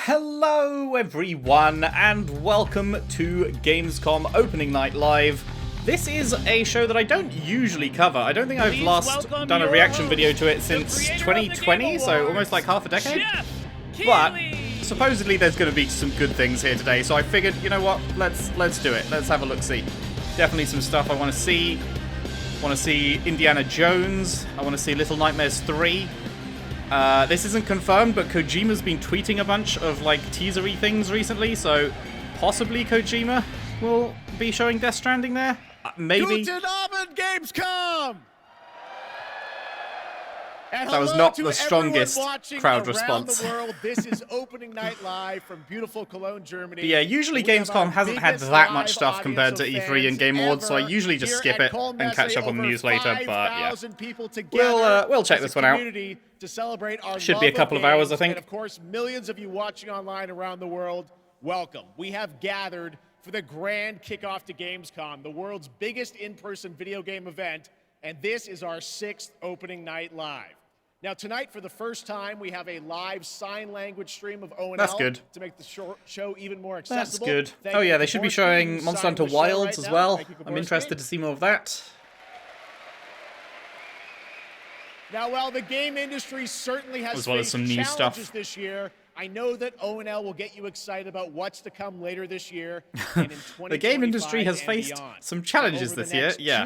Hello everyone and welcome to Gamescom Opening Night Live. This is a show that I don't usually cover. I don't think I've last done a reaction video to it since 2020, so almost like half a decade. But supposedly there's going to be some good things here today, so I figured, you know what, let's do it. Let's have a look-see. Definitely some stuff I want to see. I want to see Indiana Jones. I want to see Little Nightmares 3. This isn't confirmed, but Kojima's been tweeting a bunch of, like, teasery things recently, so possibly Kojima will be showing Death Stranding there? Maybe. Guten Abend, Gamescom! And that was not the strongest crowd response. The world. This is Opening Night Live from beautiful Cologne, Germany. But yeah, usually Gamescom hasn't had that much stuff compared to E3 and Game Awards, so I usually just skip it and catch up on the news later, but yeah. We'll check this one out. To celebrate our Should be a couple of hours, I think. And of course, millions of you watching online around the world, welcome. We have gathered for the grand kickoff to Gamescom, the world's biggest in-person video game event, and this is our 6th Opening Night Live. Now tonight, for the first time, we have a live sign language stream of ONL. That's good. To make the show even more accessible. That's good. Oh yeah, they should be showing Monster Hunter Wilds as well. I'm interested to see more of that. Now, while the game industry certainly has as well as some new stuff this year, I know that ONL will get you excited about what's to come later this year. And in the game industry has faced some challenges this year. Yeah,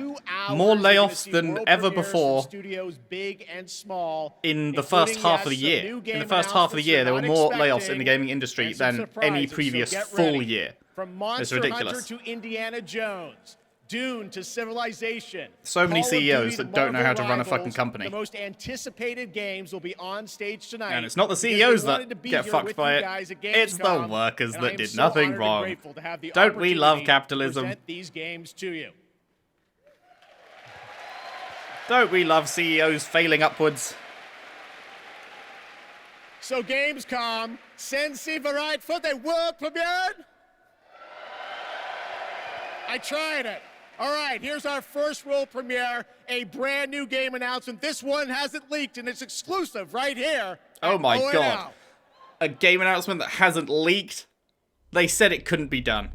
more layoffs than ever before. Studios big and small, in the first half of the year. In the first half of the year, there were more layoffs in the gaming industry than any previous full year. From Monster Hunter to Indiana Jones. Dune to Civilization. So many CEOs that don't know how to run a fucking company. The most anticipated games will be on stage tonight. And it's not the CEOs that get fucked by it. It's the workers that did nothing wrong. Don't we love capitalism? These games to you. Don't we love CEOs failing upwards? So Gamescom, sind Sie bereit for the world premiere? I tried it. All right, here's our first world premiere, a brand new game announcement. This one hasn't leaked, and it's exclusive right here. Oh my god. A game announcement that hasn't leaked? They said it couldn't be done.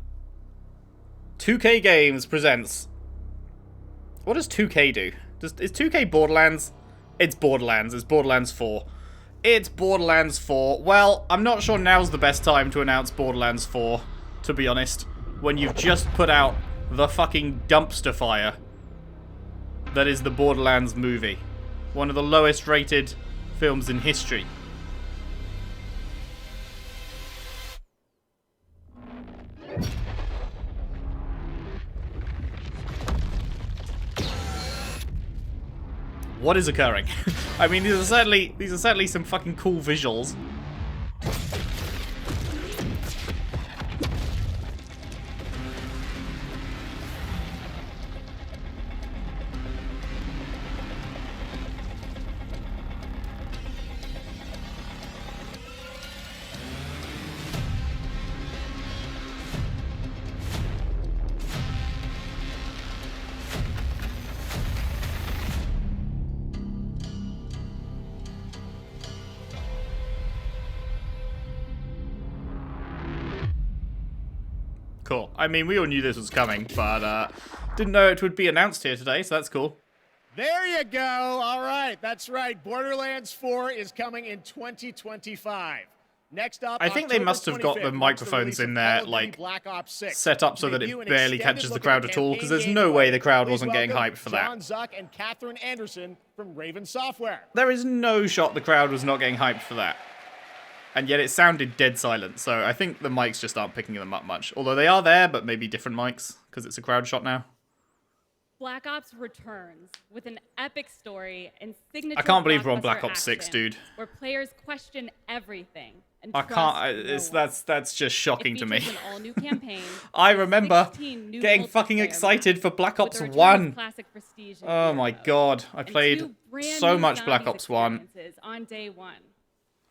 2K Games presents... What does 2K do? Is 2K Borderlands? It's Borderlands. It's Borderlands 4. It's Borderlands 4. Well, I'm not sure now's the best time to announce Borderlands 4, to be honest. When you've just put out the fucking dumpster fire that is the Borderlands movie. One of the lowest rated films in history. What is occurring? I mean, these are certainly some fucking cool visuals. Cool. I mean, we all knew this was coming, but didn't know it would be announced here today, so that's cool. There you go. All right, that's right. Borderlands 4 is coming in 2025. Next up, I think they must have got the microphones in there, like, set up so that it barely catches the crowd at all, because there's no way the crowd wasn't getting hyped for that. John Zuck and Catherine Anderson from Raven Software. There is no shot the crowd was not getting hyped for that. And yet it sounded dead silent, so I think the mics just aren't picking them up much. Although they are there, but maybe different mics, because it's a crowd shot now. Black Ops returns with an epic story and signature. I can't believe we're on Black Ops 6, dude. Where players question everything and I can't. That's just shocking to me. An all-new campaign. I remember getting fucking excited for Black Ops 1. Oh my god, I played so much Black Ops 1 on day one.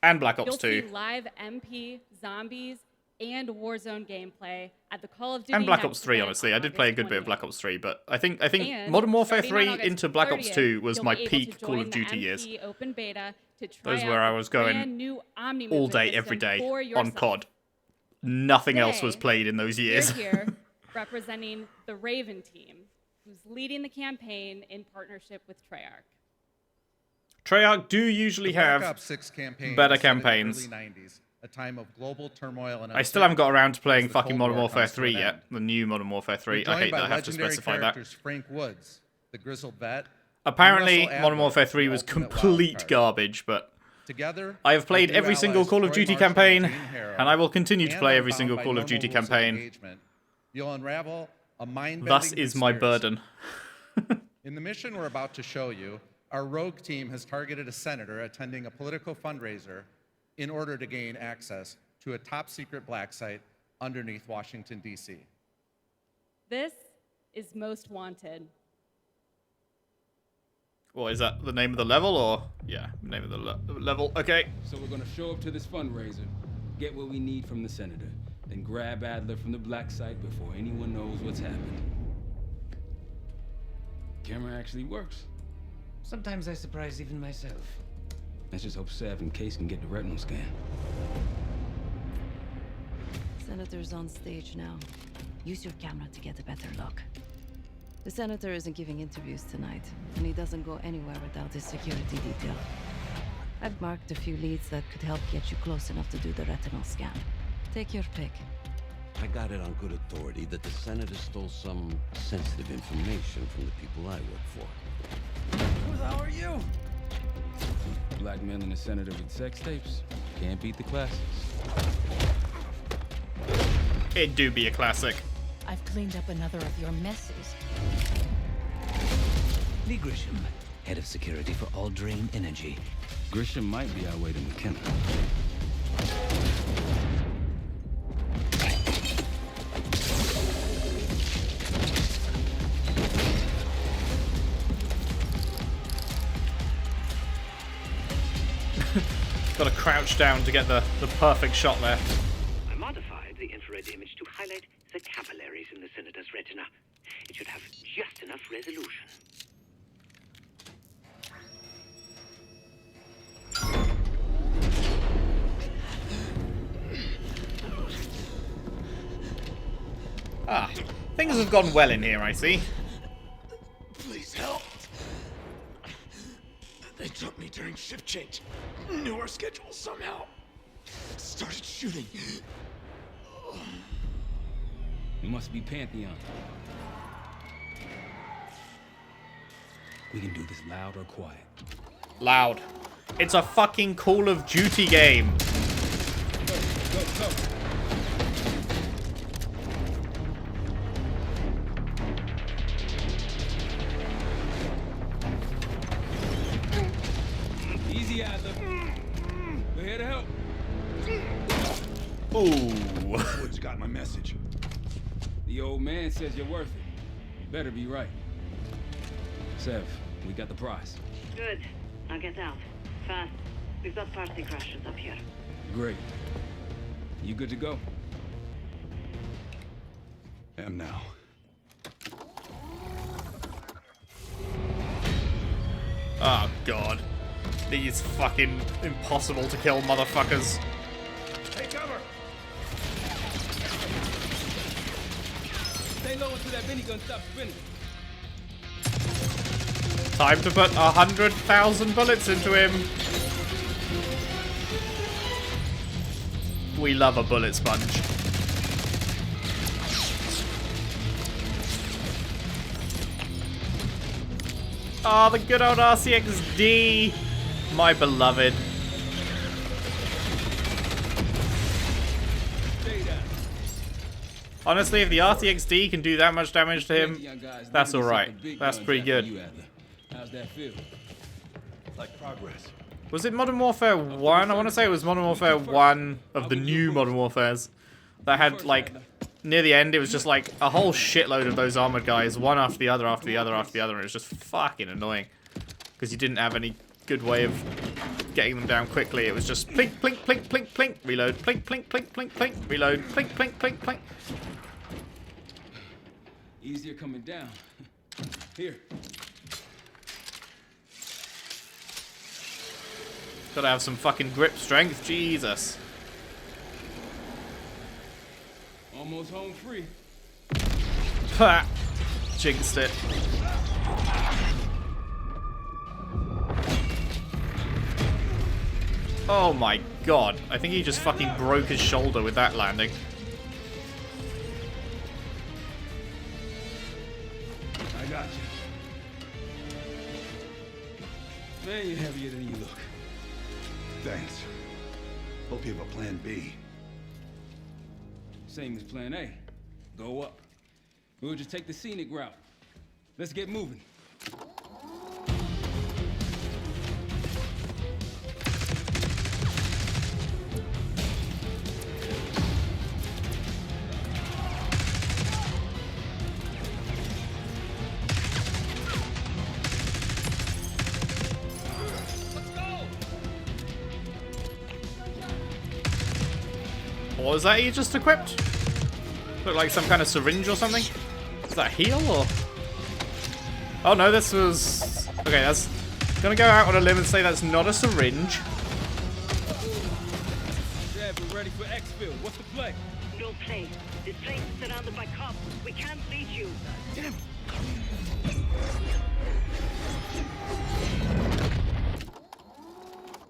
And Black Ops 2. You'll see live MP, zombies, and Warzone gameplay at the Call of Duty and Black Ops 3, honestly. I did play a good bit of Black Ops 3, but I think Modern Warfare 3 into Black Ops 2 was my peak Call of Duty years. Open beta to try Those out where I the was going brand new Omni all movement day, system every day for on yourself. COD. Nothing else was Today, played in those years. We're here representing the Raven team, who's leading the campaign in partnership with Treyarch. Treyarch do usually have Black Ops 6 campaign better was set in the campaigns. early 90s, a time of global turmoil and I still haven't got around to playing as the fucking Cold Modern War Warfare comes to 3 an yet. end. The new Modern Warfare 3. We're I joined hate by that I have to legendary specify that. characters Frank Woods, the grizzled vet. Apparently, Russell Modern Adler, Warfare 3 the was ultimate complete wildcard. garbage, but Together, I have played with new every single allies Call of Troy Duty Marshall campaign, Jane Harrow, and I will continue to and play every unbound single by Call of normal Duty rules of campaign. engagement, you'll unravel a mind-bending Thus is my conspiracy. burden. In the mission we're about to show you, our rogue team has targeted a senator attending a political fundraiser in order to gain access to a top-secret black site underneath Washington, D.C. This is Most Wanted. Well, is that the name of the level, or? Yeah, name of the level. Okay. So we're gonna show up to this fundraiser, get what we need from the senator, then grab Adler from the black site before anyone knows what's happened. Camera actually works. Sometimes I surprise even myself. Let's just hope Sev and Case can get the retinal scan. Senator's on stage now. Use your camera to get a better look. The senator isn't giving interviews tonight, and he doesn't go anywhere without his security detail. I've marked a few leads that could help get you close enough to do the retinal scan. Take your pick. I got it on good authority that the senator stole some sensitive information from the people I work for. Who the hell are you? Blackmailing a senator with sex tapes. Can't beat the classics. It do be a classic. I've cleaned up another of your messes. Lee Grisham, head of security for Aldrain Energy. Grisham might be our way to McKenna. Got to crouch down to get the perfect shot there. I modified the infrared image to highlight the capillaries in the senator's retina. It should have just enough resolution. Ah, things have gone well in here, I see. Please help. They took me during shift change. Knew our schedule somehow. Started shooting. It must be Pantheon. We can do this loud or quiet. Loud. It's a fucking Call of Duty game. Go, go, go. Easy, Adler. We're here to help. Ooh. Woods got my message. The old man says you're worth it. You better be right. Sev, we got the prize. Good. Now get out. Fast. We've got party crashers up here. Great. You good to go? Am now. Oh, God. These fucking impossible to kill motherfuckers. Take cover! Stay low until that minigun stops spinning. Time to put 100,000 bullets into him. We love a bullet sponge. Oh, the good old RCXD. My beloved. Stay down. Honestly, if the RTXD can do that much damage to him, Pantheon guys that's naming alright. something big That's guns pretty after good. you, Adler. How's that feel? Like progress. Was it Modern Warfare 1? I want to say it was Modern Warfare 1 of the new Modern Warfares. That had, like, near the end, it was just like a whole shitload of those armored guys, one after the other, after the other, after the other, and it was just fucking annoying. Because you didn't have any good way of getting them down quickly. It was just plink, plink, plink, plink, plink, reload, plink, plink, plink, plink, plink, reload, plink, plink, plink, plink. Easier coming down. Here. Gotta have some fucking grip strength. Jesus. Almost home free. Pah! Jinxed it. Oh my god. I think he just fucking broke his shoulder with that landing. I got you. Man, you're heavier than you look. Thanks. Hope you have a plan B. Same as plan A. Go up. We'll just take the scenic route. Let's get moving. What was that he just equipped? Looked like some kind of syringe or something? Is that heal or? Oh no, this was... Okay, that's... Gonna go out on a limb and say that's not a syringe. Yeah, we're ready for exfil. What's the play? No play. This place is surrounded by cops. We can't reach you. Damn.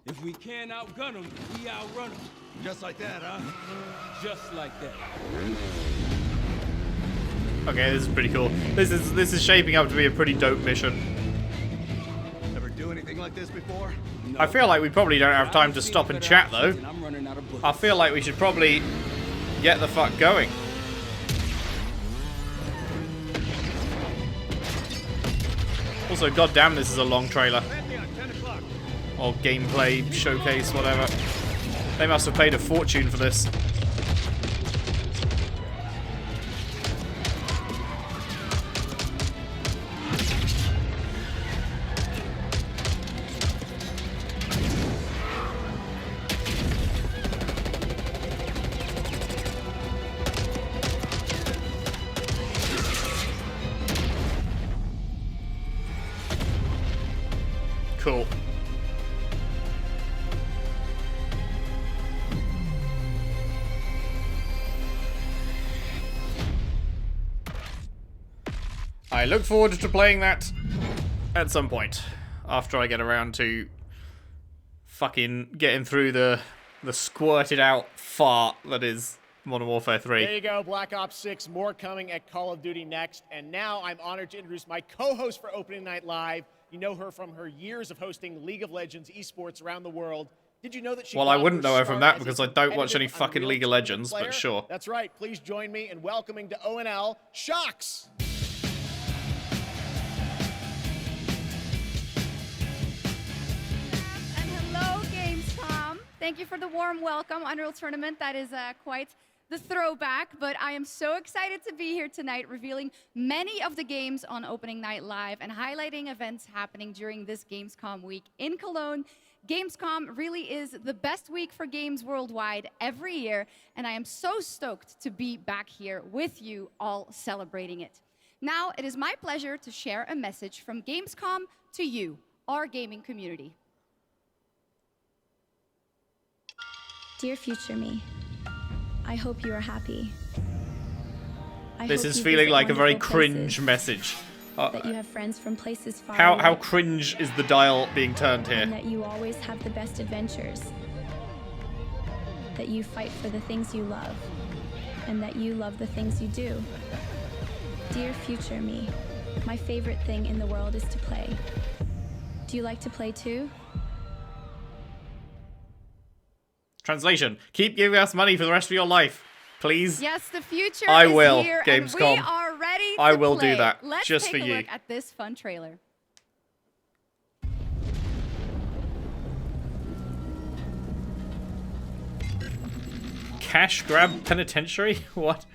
If we can't outgun them, we outrun them. Just like that, huh? Just like that. Okay, this is pretty cool. This is shaping up to be a pretty dope mission. Ever do anything like this before? No. I feel like we probably don't have time to stop and chat though. I'm running out of bullets. I feel like we should probably get the fuck going. Also, goddamn, this is a long trailer. Or gameplay showcase, whatever. They must have paid a fortune for this. Cool. I look forward to playing that at some point after I get around to fucking getting through the squirted out fart that is Modern Warfare 3. There you go, Black Ops 6, more coming at Call of Duty next. And now I'm honored to introduce my co-host for Opening Night Live. You know her from her years of hosting League of Legends esports around the world. Did you know that she... Well, I wouldn't know her from that because I don't watch any fucking League of Legends, but sure. That's right. Please join me in welcoming to ONL, Shocks. And hello, Gamescom. Thank you for the warm welcome. Unreal Tournament, that is quite the throwback, but I am so excited to be here tonight revealing many of the games on Opening Night Live and highlighting events happening during this Gamescom week in Cologne. Gamescom really is the best week for games worldwide every year, and I am so stoked to be back here with you all celebrating it. Now, it is my pleasure to share a message from Gamescom to you, our gaming community. Dear future me, I hope you are happy. This is feeling like a very cringe message. That you have friends from places far How away. cringe is the dial being turned here? And that you always have the best adventures. That you fight for the things you love. And that you love the things you do. Dear future me, my favorite thing in the world is to play. Do you like to play too? Translation: keep giving us money for the rest of your life, please. Yes, the future I is will, here, Gamescom. and we are ready to I will play. do that, Let's just take for a you. look at this fun trailer. Cash grab penitentiary? What?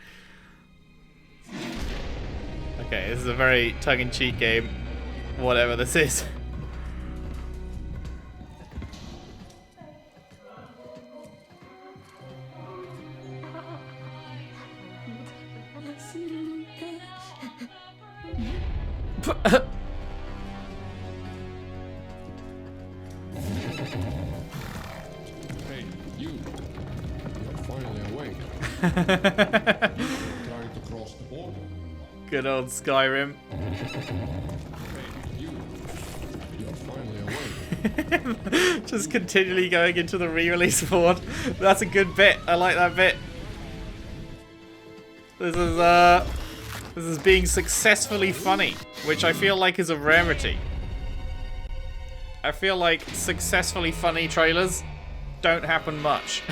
Okay, this is a very tongue-in-cheek game. Whatever this is. away. Trying to cross the border. Good old Skyrim. You're finally away. Just continually going into the re-release board. That's a good bit. I like that bit. This is being successfully funny, which I feel like is a rarity. I feel like successfully funny trailers don't happen much.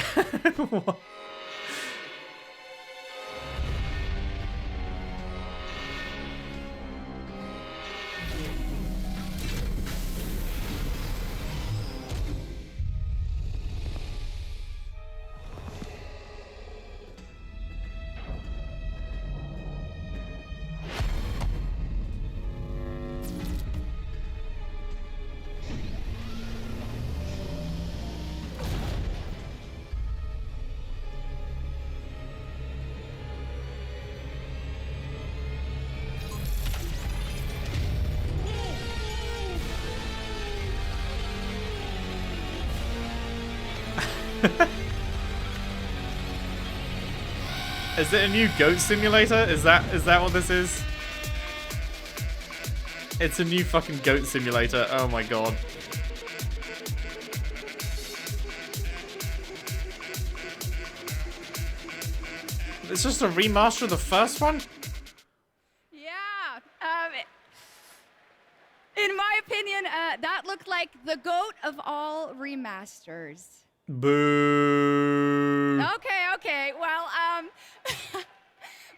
Is it a new goat simulator? Is that what this is? It's a new fucking goat simulator. Oh my god. It's just a remaster of the first one? Yeah. In my opinion, that looked like the GOAT of all remasters. Boo. Okay. Well,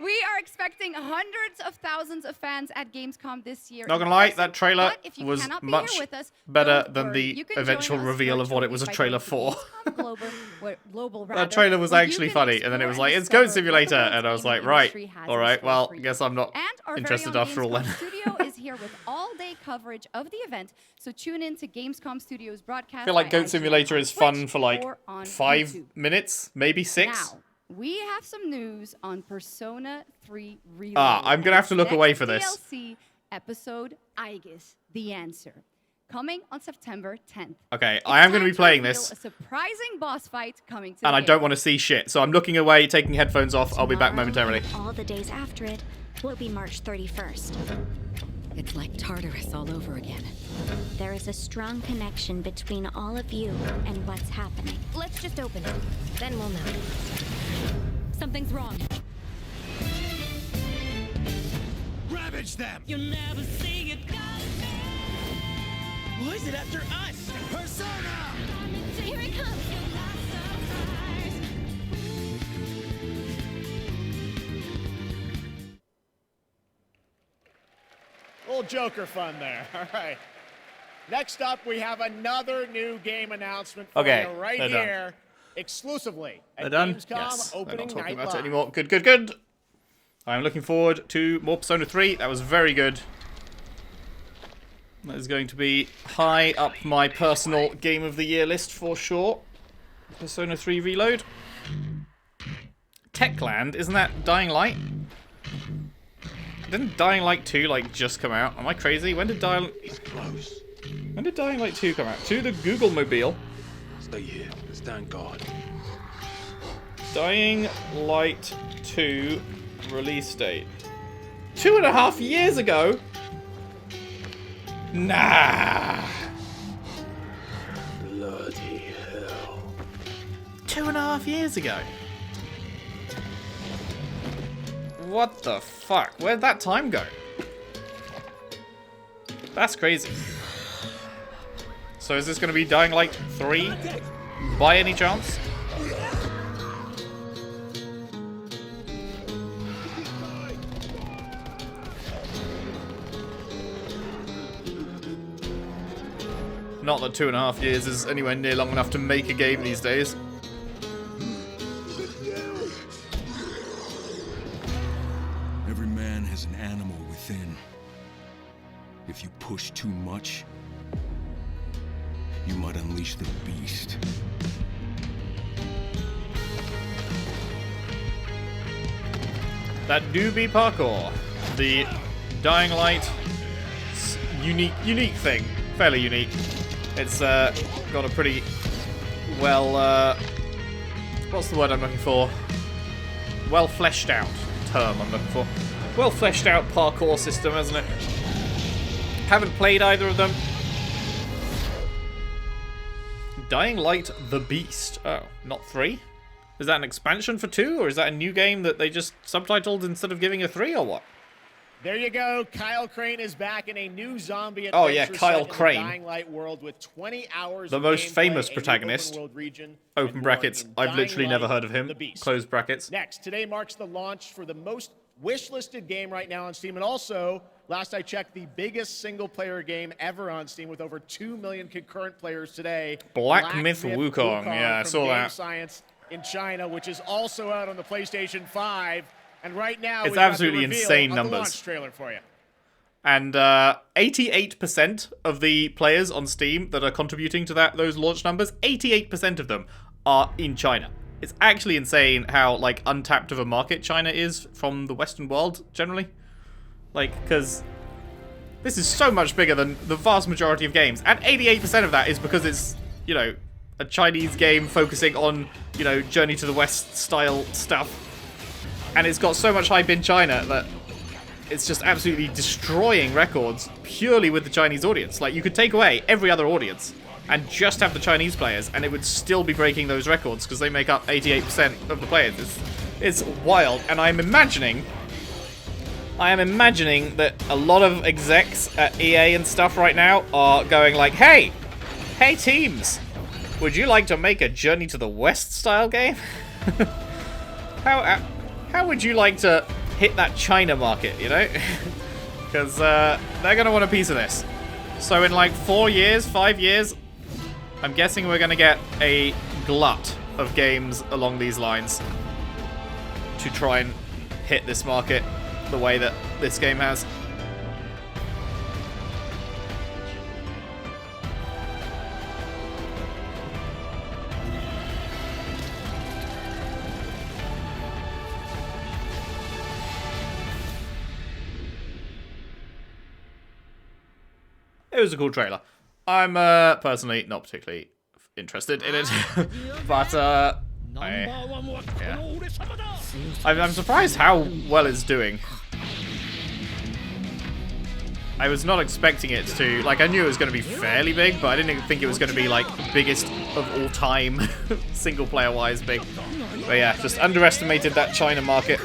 we are expecting hundreds of thousands of fans at Gamescom this year. Not gonna lie, that trailer was much us, better than the eventual reveal of what it was a trailer for. That trailer was actually funny, and then it was like, it's Goat Simulator, and I was like, right, alright, well, I guess I'm not interested after all then. Studio is here with all-day coverage of the event, so tune in to Gamescom Studios broadcast. I feel like Goat Simulator is fun for like 5 minutes, maybe 6. Now, we have some news on Persona 3 Reloaded. I'm gonna have to look away for this. DLC episode Aegis, The Answer, coming on September 10th. Okay, I am going to be playing this. A surprising boss fight coming to and I don't want to see shit, so I'm looking away, taking headphones off. I'll be back momentarily. All the days after it will be March 31st. It's like Tartarus all over again. There is a strong connection between all of you and what's happening. Let's just open it. Then we'll know. Something's wrong. Ravage them! You'll never see it coming. Why is it after us? Persona! Here it comes. Little Joker fun there. All right. Next up, we have another new game announcement for you right here, exclusively at Gamescom Yes, opening they're not talking night about live. it anymore. Good. I'm looking forward to more Persona 3. That was very good. That is going to be high up my personal Game of the Year list for sure. Persona 3 Reload. Techland, isn't that Dying Light? Didn't Dying Light 2 like just come out? Am I crazy? When did Dying Light 2 come out? To the Google Mobile. Stay here. Stand guard. Dying Light 2 release date. 2.5 years ago? Nah. Bloody hell. 2.5 years ago. What the fuck? Where'd that time go? That's crazy. So is this going to be Dying Light 3 by any chance? Not that 2.5 years is anywhere near long enough to make a game these days. Every man has an animal within. If you push too much, you might unleash the beast. That doobie parkour. The Dying Light unique thing. Fairly unique. It's got a pretty well what's the word I'm looking for? Well fleshed out term I'm looking for. Well fleshed out parkour system, hasn't it? Haven't played either of them. Dying Light the Beast. Oh, not 3? Is that an expansion for 2, or is that a new game that they just subtitled instead of giving a 3, or what? There you go. Kyle Crane is back in a new zombie adventure. Oh yeah, Kyle Crane. Dying Light world with 20 hours the most famous protagonist. Open brackets. I've literally never heard of him. Close brackets. Next, today marks the launch for the most wish-listed game right now on Steam, and also, last I checked, the biggest single-player game ever on Steam with over 2 million concurrent players today. Black Myth Wukong. Yeah, I saw that. Science in China, which is also out on the PlayStation 5. And right now, it's absolutely insane numbers. The launch trailer for you. And 88% of the players on Steam that are contributing to those launch numbers, 88% of them are in China. It's actually insane how like untapped of a market China is from the Western world generally. Like, because this is so much bigger than the vast majority of games, and 88% of that is because it's, you know, a Chinese game focusing on, you know, Journey to the West style stuff. And it's got so much hype in China that it's just absolutely destroying records purely with the Chinese audience. Like, you could take away every other audience and just have the Chinese players, and it would still be breaking those records because they make up 88% of the players. It's wild, and I am imagining that a lot of execs at EA and stuff right now are going like, hey teams, would you like to make a Journey to the West style game? How would you like to hit that China market, you know? Because they're going to want a piece of this. So in like 4 years, 5 years, I'm guessing we're going to get a glut of games along these lines to try and hit this market the way that this game has. It was a cool trailer. I'm personally not particularly interested in it, but I'm surprised how well it's doing. I was not expecting it to, like, I knew it was going to be fairly big, but I didn't think it was going to be like biggest of all time, single player wise big. But yeah, just underestimated that China market.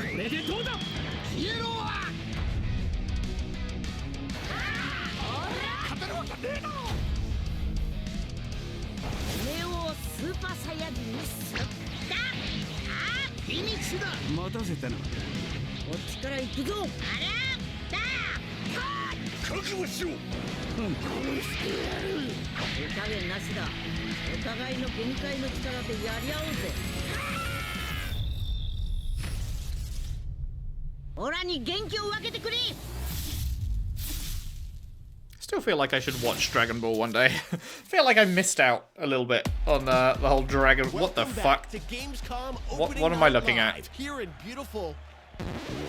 Still feel like I should watch Dragon Ball one day. Feel like I missed out a little bit on the whole Dragon. What the fuck? What am I looking at? Here in beautiful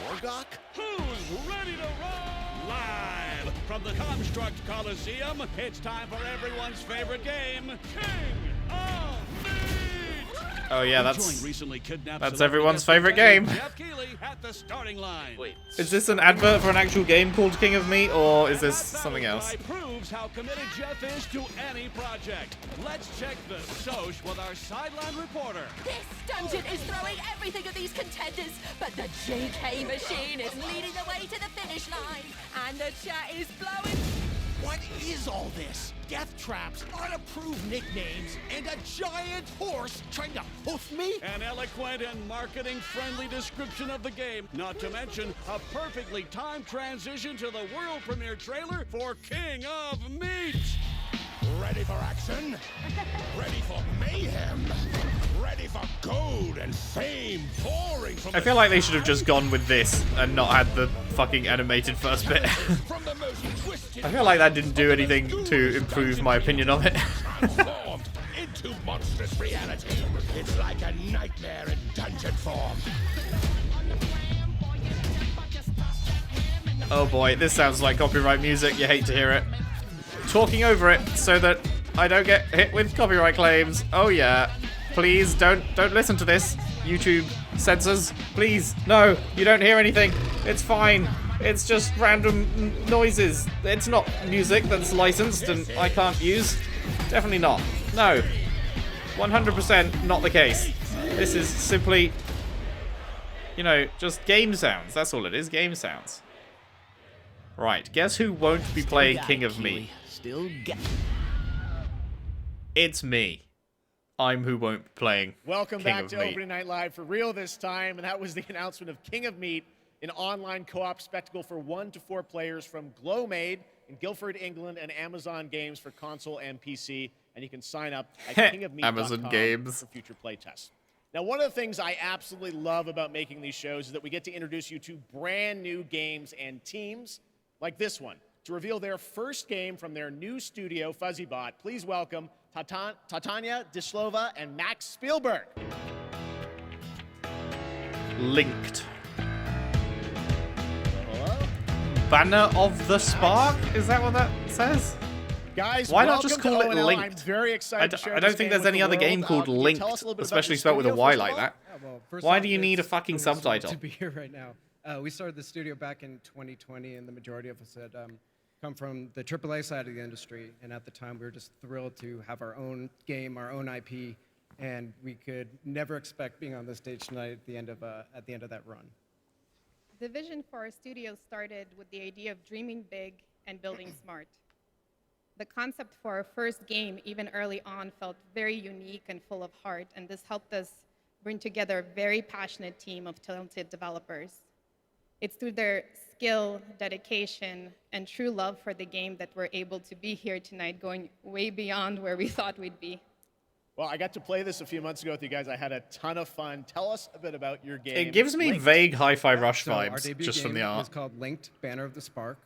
Wargok? Who's ready to roll? Live from the Construct Coliseum, it's time for everyone's favorite game, King of Meat! Oh yeah, that's everyone's favorite game. Wait, is this an advert for an actual game called King of Meat, or is this something else? Proves how committed Jeff is to any project. Let's check the soch with our sideline reporter. This dungeon is throwing everything at these contenders, but the JK machine is leading the way to the finish line, and the chat is blowing. What is all this? Death traps, unapproved nicknames, and a giant horse trying to hoof me? An eloquent and marketing-friendly description of the game, not to mention a perfectly timed transition to the world premiere trailer for King of Meat. Ready for action? Ready for mayhem? Ready for gold and fame pouring from I feel like they should have just gone with this and not had the fucking animated first bit. I feel like that didn't do anything to improve my opinion of it. Transformed into monstrous reality. It's like a nightmare in dungeon form. Oh boy, this sounds like copyright music. You hate to hear it. Talking over it so that I don't get hit with copyright claims. Oh yeah. Please don't listen to this. YouTube censors. Please, no, you don't hear anything. It's fine. It's just random noises. It's not music that's licensed and I can't use. Definitely not. No. 100% not the case. This is simply, you know, just game sounds. That's all it is, game sounds. Right, guess who won't be playing King of Me? It's me. I'm who won't be playing Welcome King back of to Meat. Opening Night Live for real this time, and that was the announcement of King of Meat, an online co-op spectacle for 1 to 4 players from Glowmade in Guildford, England, and Amazon Games for console and PC. And you can sign up at kingofmeat.com Amazon Games for future playtests. Now, one of the things I absolutely love about making these shows is that we get to introduce you to brand new games and teams like this one. To reveal their first game from their new studio, FuzzyBot, please welcome Tatania Dislova and Max Spielberg. Linked. Hello? Banner of the Spark? Is that what that says? Guys, why not just call it ONL. Linked? I'm very excited to share I this don't think game there's with any the other world. game called Can you Linked, tell us a little bit about especially your spelled with a studio, Y first of like all? that. First Why off, do you need a it's fucking wonderful subtitle? to be here right now. We started the studio back in 2020, and the majority of us had come from the AAA side of the industry. And at the time, we were just thrilled to have our own game, our own IP, and we could never expect being on this stage tonight at the end of that run. The vision for our studio started with the idea of dreaming big and building smart. The concept for our first game, even early on, felt very unique and full of heart, and this helped us bring together a very passionate team of talented developers. It's through their skill, dedication, and true love for the game that we're able to be here tonight, going way beyond where we thought we'd be. Well, I got to play this a few months ago with you guys. I had a ton of fun. Tell us a bit about your game. It gives me Linked. vague Hi-Fi Rush So our vibes debut just from game the art. is called Linked, Banner of the Spark.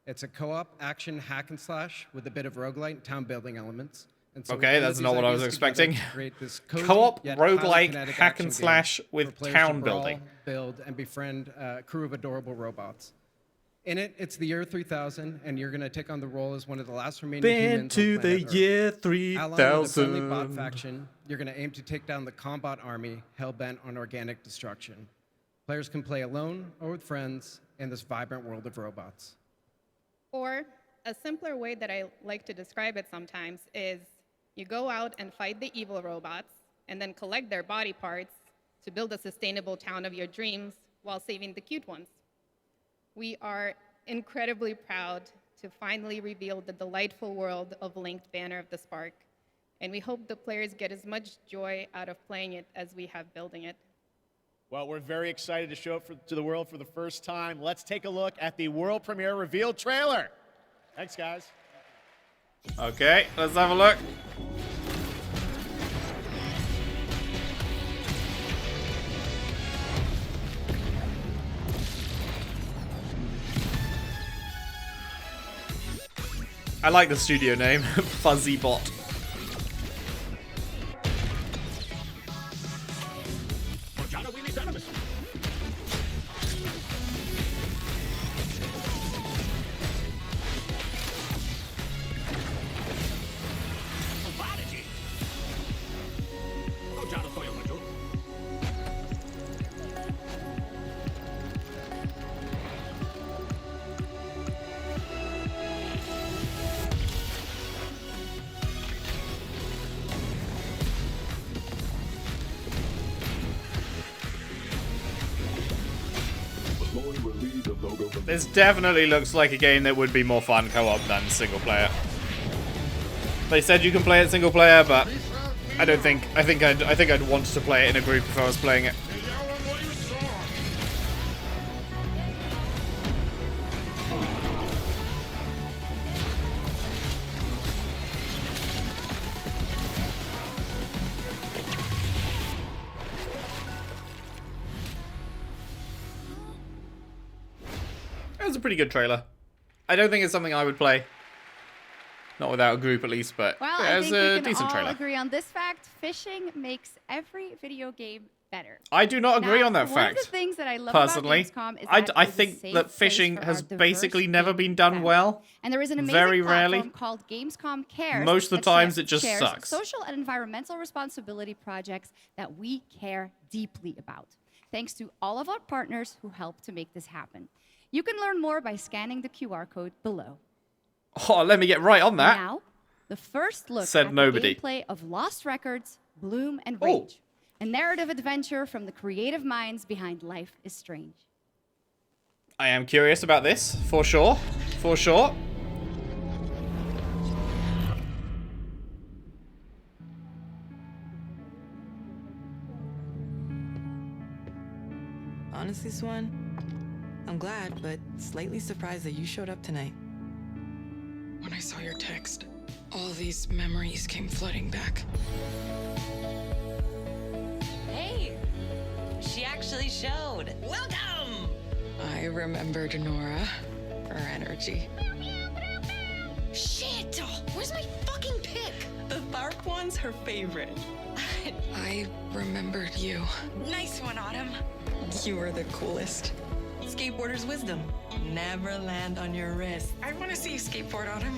It's a co-op action hack and slash with a bit of roguelite and town building elements. And so we Okay, blended that's these not what I was ideas together expecting. to create this cozy Co-op, yet highly roguelike, kinetic hack and action slash game with for players town to brawl, building. build, and befriend a crew of adorable robots. In it, it's the year 3000, and you're going to take on the role as one of the last remaining Been humans to on planet the Earth. year Allied with a friendly 3000. bot faction, you're going to aim to take down the combat army hell-bent on organic destruction. Players can play alone or with friends in this vibrant world of robots. Or a simpler way that I like to describe it sometimes is you go out and fight the evil robots and then collect their body parts to build a sustainable town of your dreams while saving the cute ones. We are incredibly proud to finally reveal the delightful world of Linked Banner of the Spark, and we hope the players get as much joy out of playing it as we have building it. Well, we're very excited to show it to the world for the first time. Let's take a look at the world premiere reveal trailer. Thanks, guys. Okay, let's have a look. I like the studio name, FuzzyBot. This definitely looks like a game that would be more fun co-op than single player. They said you can play it single player, but I don't think. I think I'd want to play it in a group if I was playing it. It was a pretty good trailer. I don't think it's something I would play. Not without a group at least, but Well, yeah, I it was think we a can decent all trailer. agree on this fact. Fishing makes every video game better. I do not agree Now, on that one fact. of the things that I love personally, about Gamescom is I that it's a think safe that place fishing for our has diverse basically never gaming been done family. well. And there is an amazing Very platform rarely. called Gamescom Cares. Most of the that times it just shares sucks. social and environmental responsibility projects that we care deeply about. Thanks to all of our partners who help to make this happen. You can learn more by scanning the QR code below. Oh, let me get right on that. Now, the first look Said at nobody. the gameplay of Lost Records, Bloom and Rage. A narrative adventure from the creative minds behind Life is Strange. I am curious about this, for sure. For sure. Honestly, Swan, I'm glad, but slightly surprised that you showed up tonight. When I saw your text, all these memories came flooding back. Hey, she actually showed. Welcome! I remembered Nora, her energy. Shit! Where's my fucking pick? The Tharp one's her favorite. I remembered you. Nice one, Autumn. You were the coolest. Skateboarder's wisdom. Never land on your wrist. I want to see you skateboard, Autumn.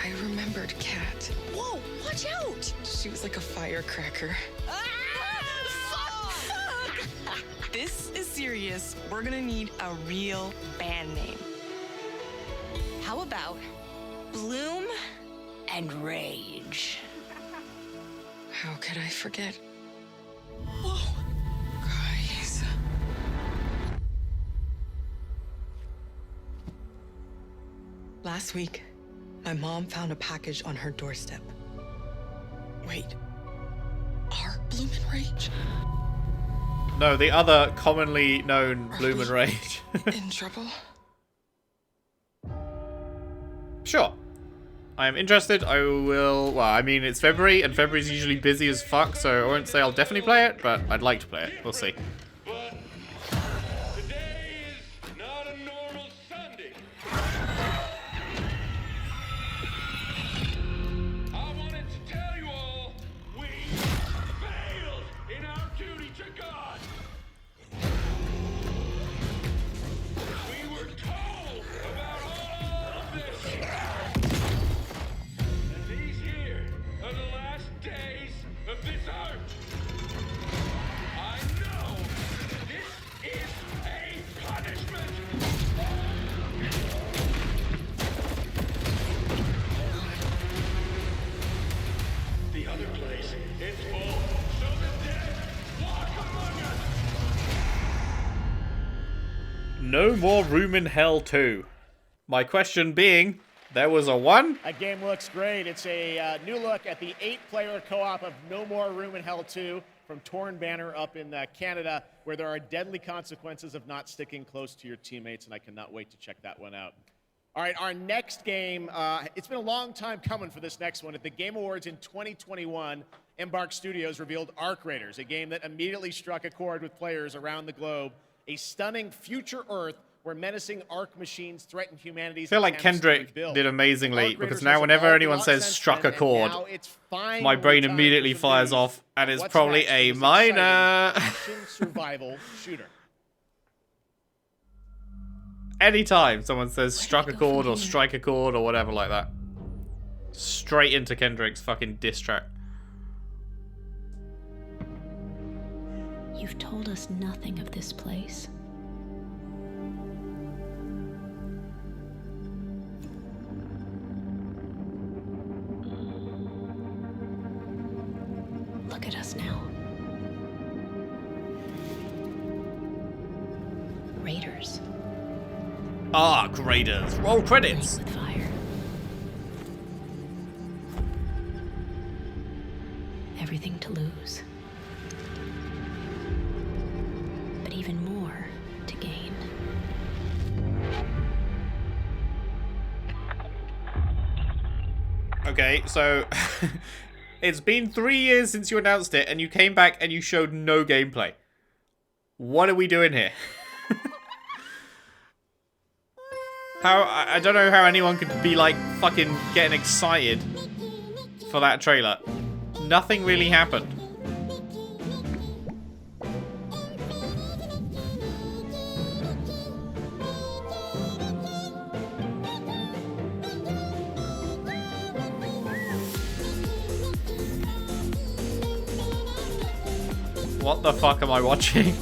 I remembered Kat. Whoa, watch out! She was like a firecracker. This is serious. We're gonna need a real band name. How about Bloom and Rage? How could I forget? Whoa. Guys. Last week, my mom found a package on her doorstep. Wait. Are Bloom and Rage No, the other commonly known Bloom and Rage. in trouble? Sure. I am interested. I will... Well, I mean, it's February, and February's usually busy as fuck, so I won't say I'll definitely play it, but I'd like to play it. We'll see. No more Room in Hell 2. My question being, there was a 1? That game looks great. It's a new look at the 8-player co-op of No More Room in Hell 2 from Torn Banner up in Canada, where there are deadly consequences of not sticking close to your teammates, and I cannot wait to check that one out. All right, our next game, it's been a long time coming for this next one. At the Game Awards in 2021, Embark Studios revealed Arc Raiders, a game that immediately struck a chord with players around the globe. A stunning future Earth where menacing Arc machines threaten humanity's I feel like attempts to Kendrick rebuild. did amazingly, because Raiders now has whenever evolved a anyone lot says since struck a then, and chord, now it's finally my brain time immediately for some fires news off, and on it's what's probably next in a this minor. exciting action survival shooter. Anytime someone says struck a chord or strike a chord or whatever like that, straight into Kendrick's fucking diss track. You've told us nothing of this place. Look at us now. Raiders. Arc Raiders. Roll credits. With fire. Everything to lose. But even more to gain. Okay, so it's been 3 years since you announced it, and you came back and you showed no gameplay. What are we doing here? I don't know how anyone could be like fucking getting excited for that trailer. Nothing really happened. What the fuck am I watching?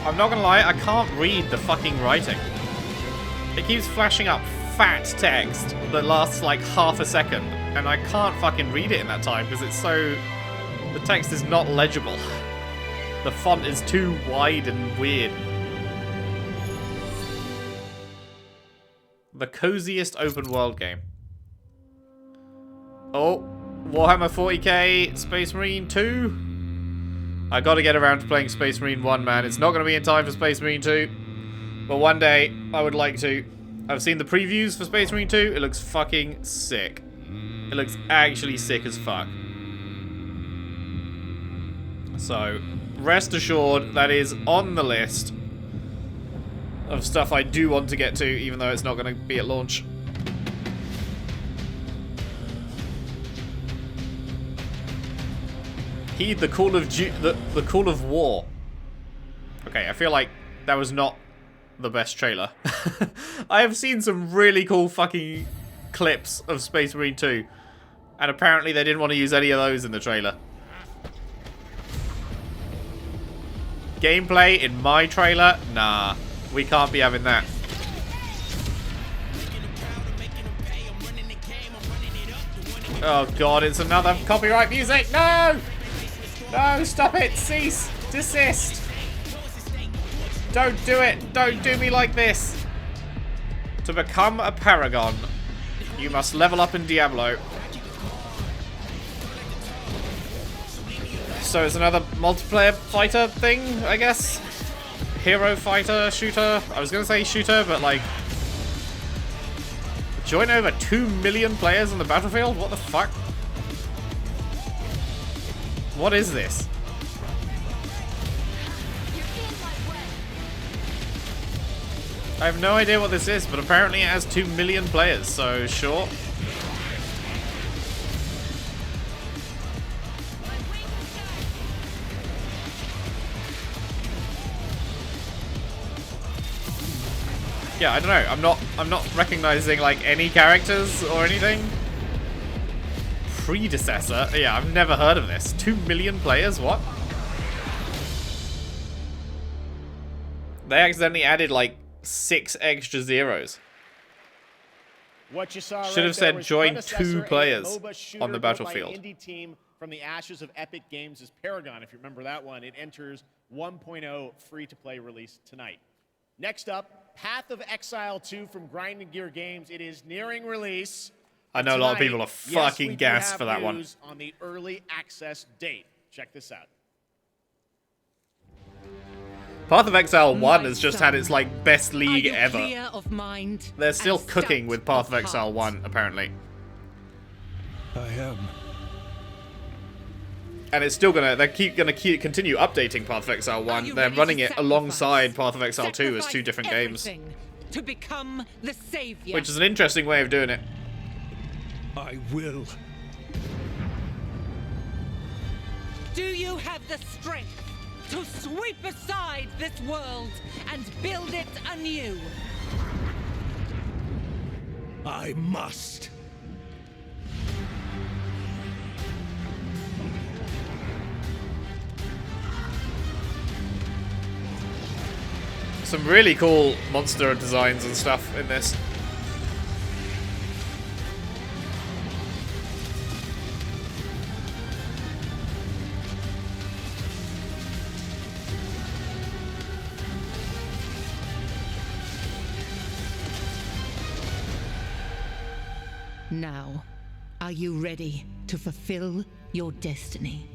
I'm not gonna lie, I can't read the fucking writing. It keeps flashing up fat text that lasts like half a second, and I can't fucking read it in that time because it's so... the text is not legible. The font is too wide and weird. The coziest open world game. Oh, Warhammer 40k Space Marine 2. I gotta get around to playing Space Marine 1, man. It's not gonna be in time for Space Marine 2. But one day, I would like to. I've seen the previews for Space Marine 2. It looks fucking sick. It looks actually sick as fuck. So, rest assured, that is on the list of stuff I do want to get to, even though it's not gonna be at launch. Heed the call of the call of war. Okay, I feel like that was not the best trailer. I have seen some really cool fucking clips of Space Marine 2, and apparently they didn't want to use any of those in the trailer. Gameplay in my trailer? Nah, we can't be having that. Oh god, it's another copyright music. No! No, stop it! Cease! Desist! Don't do it! Don't do me like this! To become a paragon, you must level up in Diablo. So it's another multiplayer fighter thing, I guess? Hero fighter, shooter? I was gonna say shooter, but like... join over 2 million players on the battlefield? What the fuck? What is this? I have no idea what this is, but apparently it has 2 million players, so sure. Yeah, I don't know. I'm not recognizing like any characters or anything. Predecessor? Yeah, I've never heard of this. 2 million players? What? They accidentally added like 6 extra zeros. What you saw should have said join 2 players on the battlefield. Indie team from the ashes of Epic Games is Paragon. If you remember that one, it enters 1.0 free-to-play release tonight. Next up, Path of Exile 2 from Grinding Gear Games. It is nearing release. I know a lot of people are fucking gassed for that one. On the early access date. Check this out. Path of Exile 1 has just had its like best league ever. They're still cooking with Path of Exile 1 apparently. I am. And it's still gonna continue updating Path of Exile 1. They're running it alongside Path of Exile 2 as 2 different games. To become the savior. Which is an interesting way of doing it. I will. Do you have the strength to sweep aside this world and build it anew? I must. Some really cool monster designs and stuff in this. Now, are you ready to fulfill your destiny?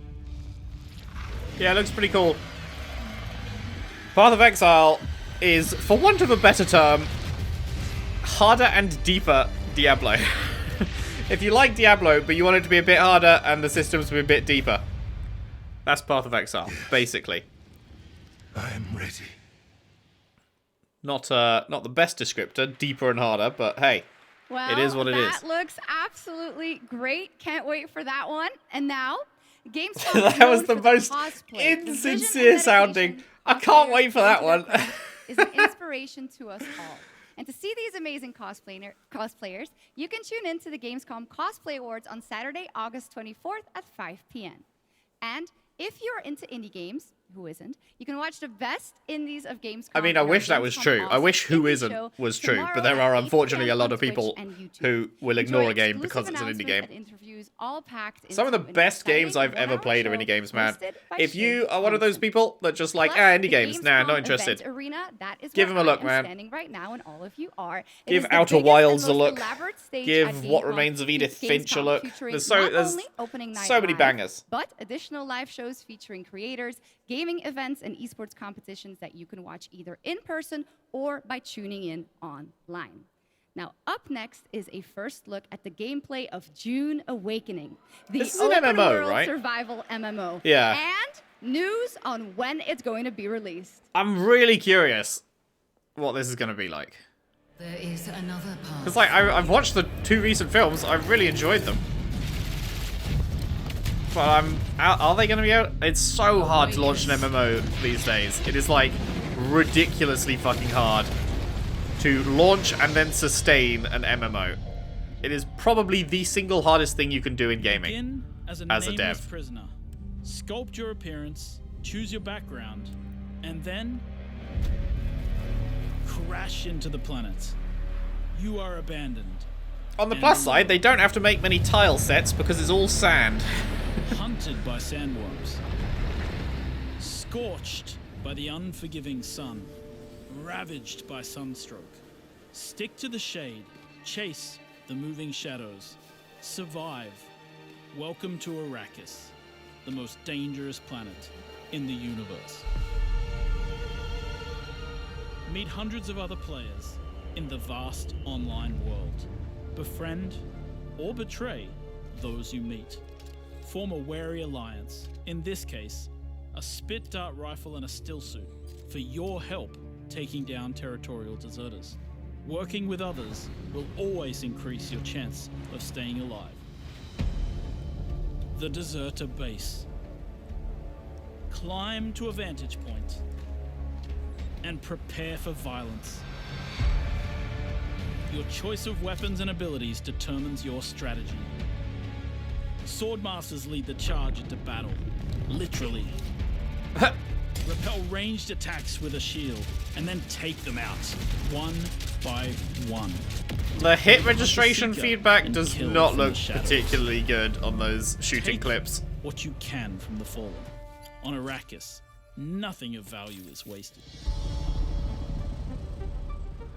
Yeah, it looks pretty cool. Path of Exile is, for want of a better term, harder and deeper Diablo. If you like Diablo, but you want it to be a bit harder and the systems to be a bit deeper, that's Path of Exile, basically. I am ready. Not the best descriptor, deeper and harder, but hey, well, it is what it is. That looks absolutely great. Can't wait for that one. And now, Gamescom that was the most insincere sounding. I can't wait for that one. Is an inspiration to us all. And to see these amazing cosplayers, you can tune in to the Gamescom Cosplay Awards on Saturday, August 24th at 5 p.m. And if you're into indie games, who isn't, you can watch the best indies of Gamescom. I mean, I wish that was true. I wish who isn't was true, but there are unfortunately a lot of people who will ignore a game because it's an indie game. Some of the best games I've ever played are indie games, man. If you are one of those people that just like, indie games, nah, not interested. Give them a look, man. Give Outer Wilds a look. Give What Remains of Edith Finch a look. There's so many bangers. But additional live shows featuring creators, gaming events, and esports competitions that you can watch either in person or by tuning in online. Now, up next is a first look at the gameplay of June Awakening, the open world survival MMO. Yeah. And news on when it's going to be released. I'm really curious what this is going to be like. There is another path. Because like I've watched the 2 recent films, I've really enjoyed them. But are they going to be out? It's so hard to launch an MMO these days. It is like ridiculously fucking hard to launch and then sustain an MMO. It is probably the single hardest thing you can do in gaming. Begin as a dev. Prisoner. Sculpt your appearance, choose your background, and then crash into the planet. You are abandoned. On the plus side, they don't have to make many tile sets because it's all sand. Hunted by sandworms. Scorched by the unforgiving sun. Ravaged by sunstroke. Stick to the shade. Chase the moving shadows. Survive. Welcome to Arrakis, the most dangerous planet in the universe. Meet hundreds of other players in the vast online world. Befriend or betray those you meet. Form a wary alliance, in this case, a spit dart rifle and a still suit, for your help taking down territorial deserters. Working with others will always increase your chance of staying alive. The Deserter Base. Climb to a vantage point and prepare for violence. Your choice of weapons and abilities determines your strategy. Swordmasters lead the charge into battle, literally. Repel ranged attacks with a shield, and then take them out, one by one. The hit registration feedback does not look particularly good on those shooting clips. What you can from the Fallen. On Arrakis, nothing of value is wasted.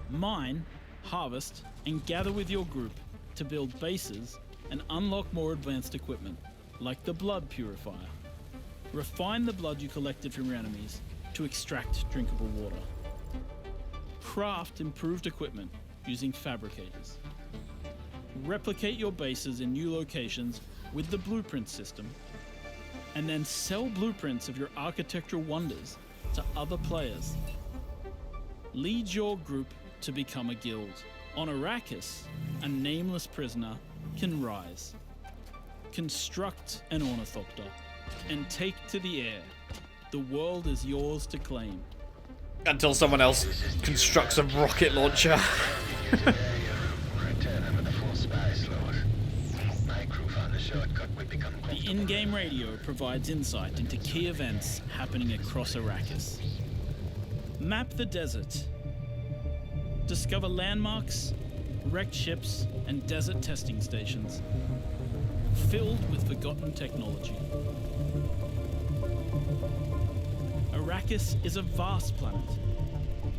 Mine, harvest, and gather with your group to build bases and unlock more advanced equipment, like the Blood Purifier. Refine the blood you collected from your enemies to extract drinkable water. Craft improved equipment using fabricators. Replicate your bases in new locations with the blueprint system, and then sell blueprints of your architectural wonders to other players. Lead your group to become a guild. On Arrakis, a nameless prisoner can rise. Construct an ornithopter and take to the air. The world is yours to claim. Until someone else constructs a rocket launcher. The in-game radio provides insight into key events happening across Arrakis. Map the desert. Discover landmarks, wrecked ships, and desert testing stations filled with forgotten technology. Arrakis is a vast planet.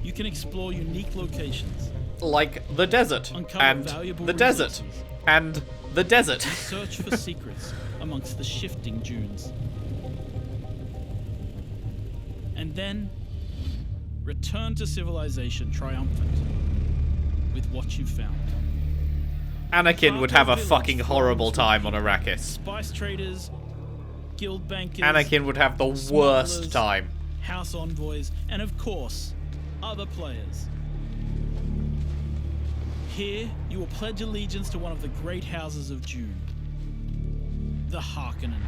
You can explore unique locations. Like the desert, and the desert, and the desert. Search for secrets amongst the shifting dunes. And then, return to civilization triumphant, with what you've found. Anakin would have a fucking horrible time on Arrakis. Spice traders, guild bankers, Anakin would have the worst time. House envoys, and of course, other players. Here, you will pledge allegiance to one of the great houses of Dune, the Harkonnen.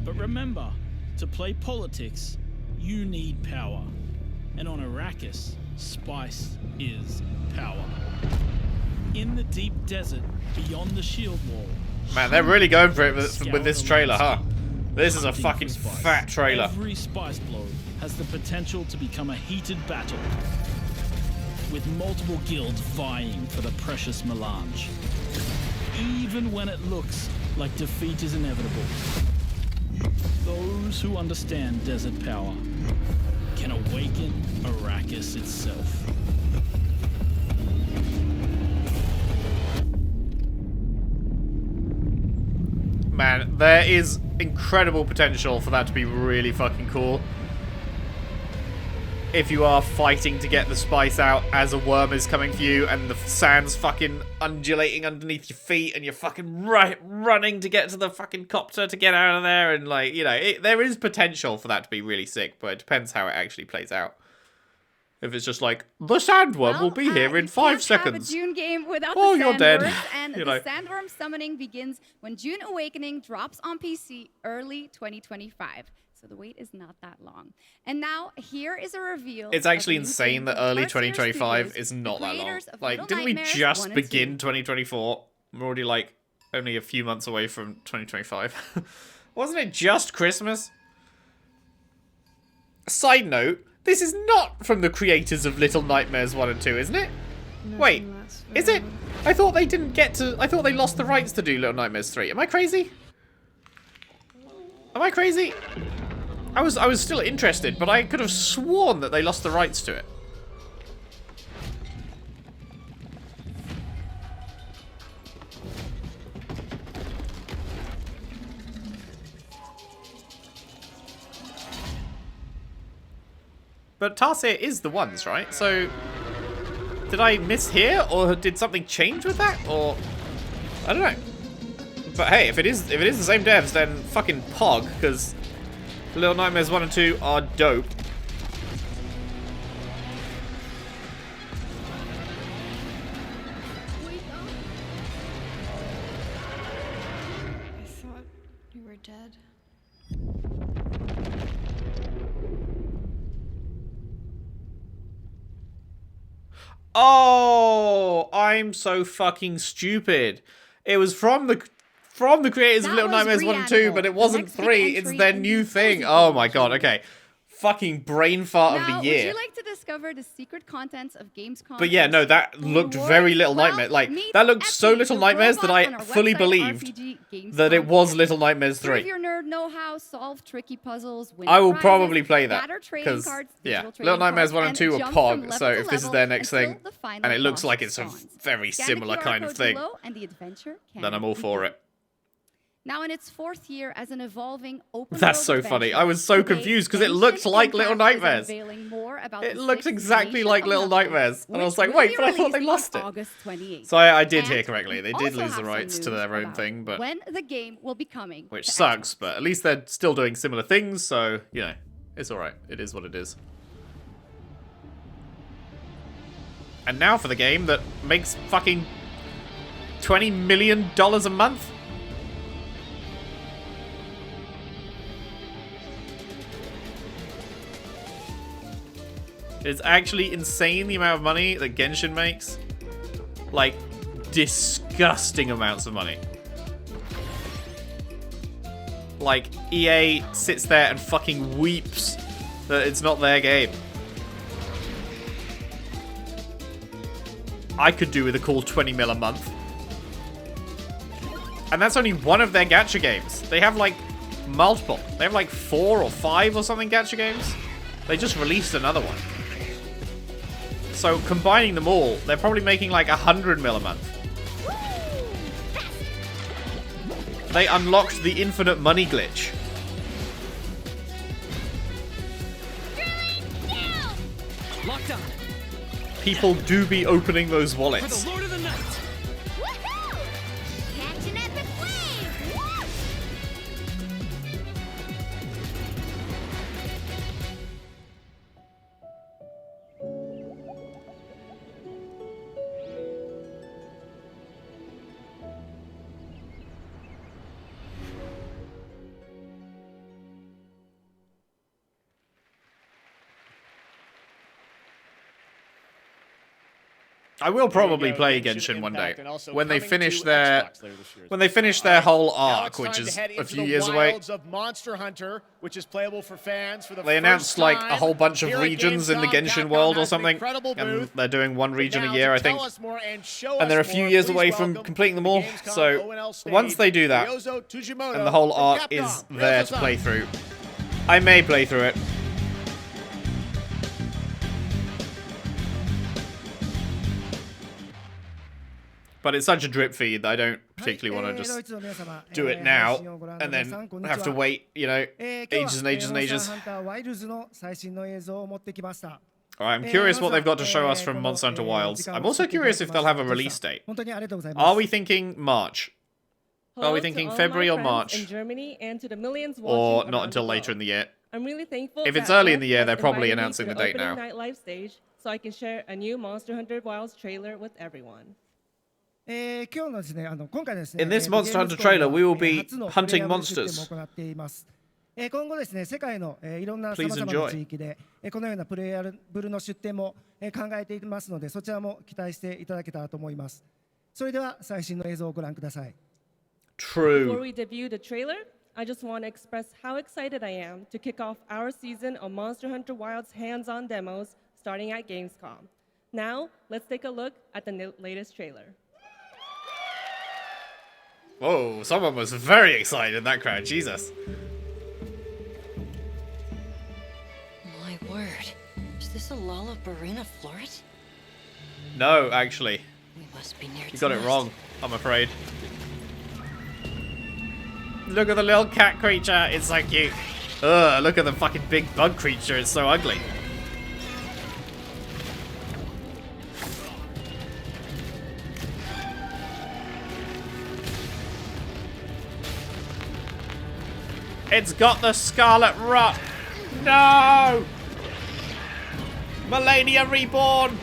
But remember, to play politics, you need power. And on Arrakis, spice is power. In the deep desert, beyond the shield wall. Man, they're really going for it with this trailer, huh? This is a fucking fat trailer. Every spice blow has the potential to become a heated battle, with multiple guilds vying for the precious melange. Even when it looks like defeat is inevitable, those who understand desert power can awaken Arrakis itself. Man, there is incredible potential for that to be really fucking cool. If you are fighting to get the spice out as a worm is coming for you and the sand's fucking undulating underneath your feet and you're fucking running to get to the fucking copter to get out of there, and like, you know, there is potential for that to be really sick, but it depends how it actually plays out. If it's just like, the sandworm will be here in 5 seconds. Have a Dune game without Oh, the you're sandworms, dead. and You the know. sandworm summoning begins when Dune Awakening drops on PC early 2025. So the wait is not that long. And now here is a reveal. It's of actually a new insane game that from early Mercenary 2025 Studios, is not the that long. creators of Like, Little didn't we Nightmares just 1 and begin 2. 2024? We're already like only a few months away from 2025. Wasn't it just Christmas? Side note, this is not from the creators of Little Nightmares 1 and 2, isn't it? Wait, is it? I thought they didn't get to... I thought they lost the rights to do Little Nightmares 3. Am I crazy? Am I crazy? I was still interested, but I could have sworn that they lost the rights to it. But Tarsier is the ones, right? So, did I miss here, or did something change with that, or I don't know. But hey, if it is the same devs, then fucking pog, because Little Nightmares 1 and 2 are dope. I thought you were dead. Oh, I'm so fucking stupid. It was from the creators of Little Nightmares 1 and 2, but it wasn't 3. It's their new thing. Oh my god, okay. Fucking brain fart of Now, the year. would you like to discover the secret contents of Gamescom? But yeah, no, that looked very Little Nightmares. Like, that looked so Little Nightmares that I fully believed that it was Little Nightmares 3. Prove your nerd know-how, solve tricky puzzles, win I will prizes, probably play that. gather trading Because, cards, yeah, digital Little trading Nightmares cards, 1 and 2 are jump from POG, level so to if this is level their next until thing, the final and it looks boss like it's a spawns. very Scan the similar QR kind of code thing, below and the adventure can then I'm all for begin. it. Now in its 4th year as an evolving open That's world so funny. adventure, I was so today, confused because it Genshin looked like Little Impact is Nightmares. unveiling more about It the looked sixth exactly creation like of Little Melody, Nightmares. And I was which like, will wait, be but I thought they released lost on it. August 28th. So I did hear And correctly. They we did also lose have the some rights to news their own about thing, but when the game will be coming which to sucks, but at least they're still doing similar things, so, you know, it's alright. It is what it is. And now for the game that makes fucking $20 million a month? It's actually insane the amount of money that Genshin makes. Like, disgusting amounts of money. Like, EA sits there and fucking weeps that it's not their game. I could do with a cool 20 mil a month. And that's only one of their gacha games. They have like multiple. They have like 4 or 5 or something gacha games. They just released another one. So combining them all, they're probably making like 100 mil a month. They unlocked the infinite money glitch. Locked on. people do be opening those wallets. For the Lord of the Night. Woohoo! Catch an epic wave! Woo! I will probably play Genshin one day when they finish their whole arc, which is a few years away. Of Monster Hunter, which is playable for fans for the They announced like a whole bunch of here at regions in the Genshin world or something, and they're doing one region a year, I think. And they're a few years away from completing them all. So once they do that, and the whole arc is there to play through, I may play through it. But it's such a drip feed that I don't particularly want to just do it now and then have to wait, you know, ages and ages and ages. Alright, I'm curious what they've got to show us from Monster Hunter Wilds. I'm also curious if they'll have a release date. Are we thinking March? Are we thinking February or March? In Germany and to the millions or watching not until the later in the year? I'm really thankful. If it's that early in the year, they're Netflix probably invited me announcing to the date opening now. night live stage so I can share a new Monster Hunter Wilds trailer with everyone. In this Monster Hunter trailer, we will be hunting monsters. Please enjoy. このようなプレイヤーブルの出展も考えていますので、そちらも期待していただけたらと思います。それでは最新の映像をご覧ください。 True. Before we debut the trailer, I just want to express how excited I am to kick off our season of Monster Hunter Wilds hands-on demos starting at Gamescom. Now, let's take a look at the latest trailer. Whoa, someone was very excited in that crowd, Jesus. My word. Is this a Lollabarina floret? No, actually. We must be near You got it wrong, I'm afraid. Look at the little cat creature, it's so cute. Ugh, look at the fucking big bug creature, it's so ugly. It's got the Scarlet Rot. No! Melania Reborn!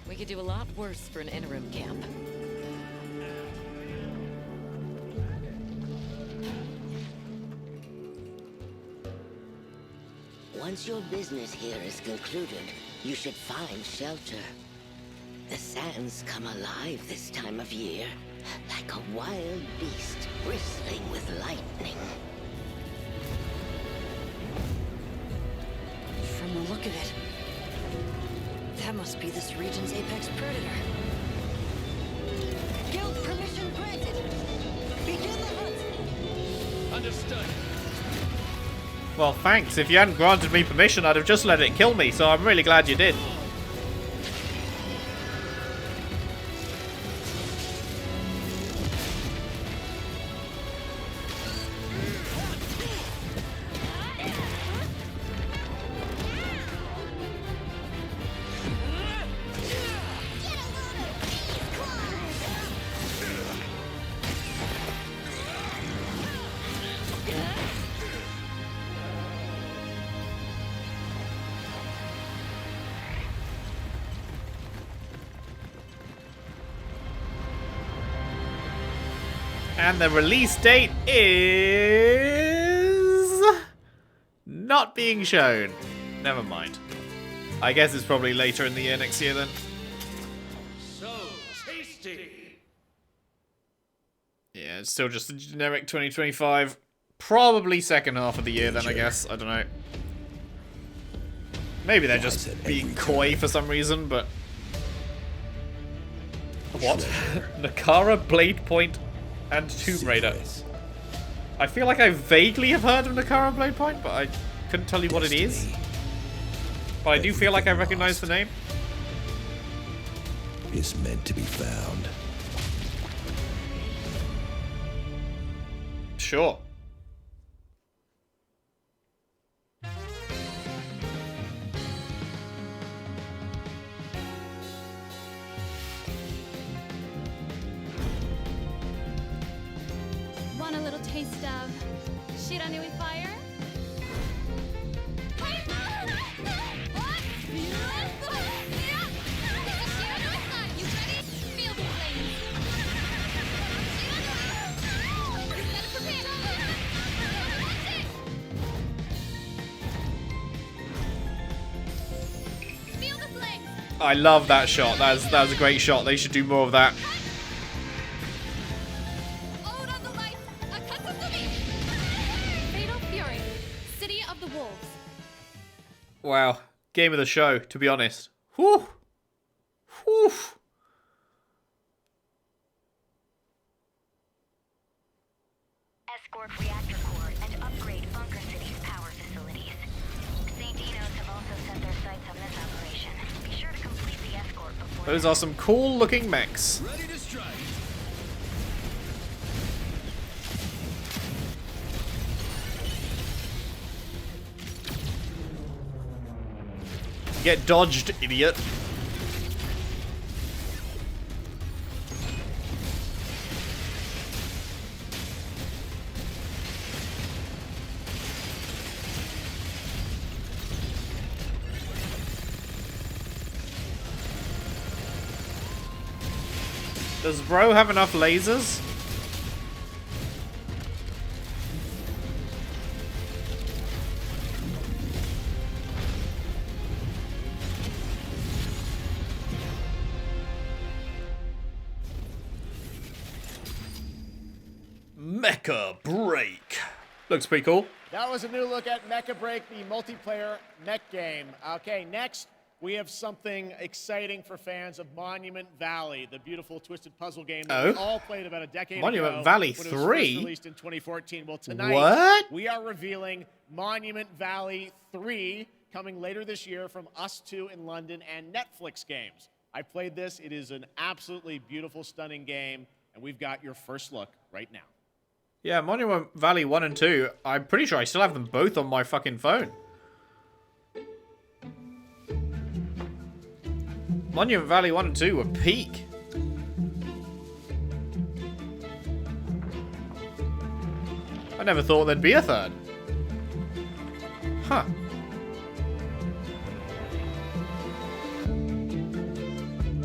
We could do a lot worse for an interim camp. Once your business here is concluded, you should find shelter. The sands come alive this time of year, like a wild beast bristling with lightning. From the look of it, that must be this region's apex predator. Guild permission granted. Begin the hunt. Understood. Well, thanks. If you hadn't granted me permission, I'd have just let it kill me, so I'm really glad you did. And the release date is not being shown. Never mind. I guess it's probably later in the year next year then. So tasty. Yeah, it's still just a generic 2025. Probably second half of the year then, I guess. I don't know. Maybe they're just being coy for some reason, but... What? Nakara, Blade Point, and Tomb Raider. I feel like I vaguely have heard of Nakara Blade Point, but I couldn't tell you what it is. But I do feel like I recognize the name. is meant to be found. Sure. Want a little taste of Shiranui fire? You ready? Feel the flames. Better prepare. Feel the flames. I love that shot. That was a great shot. They should do more of that. Fatal Fury, City of the Wolves. Wow. Game of the show, to be honest. Whew. Whew. Escort reactor core and upgrade Bunker City's power facilities. St. Dino's have also set their sights on this operation. Be sure to complete the escort before... Those are some cool looking mechs. Ready to strike. Get dodged, idiot. Does bro have enough lasers? Mecha Break. Looks pretty cool. That was a new look at Mecha Break, the multiplayer mech game. Okay, next we have something exciting for fans of Monument Valley, the beautiful twisted puzzle game that we all played about a decade ago. Monument Valley when it was 3? first released in 2014. Well, tonight What? we are revealing Monument Valley 3 coming later this year from Us 2 in London and Netflix Games. I played this. It is an absolutely beautiful, stunning game, and we've got your first look right now. Yeah, Monument Valley 1 and 2. I'm pretty sure I still have them both on my fucking phone. Monument Valley 1 and 2 were peak. I never thought there'd be a third. Huh.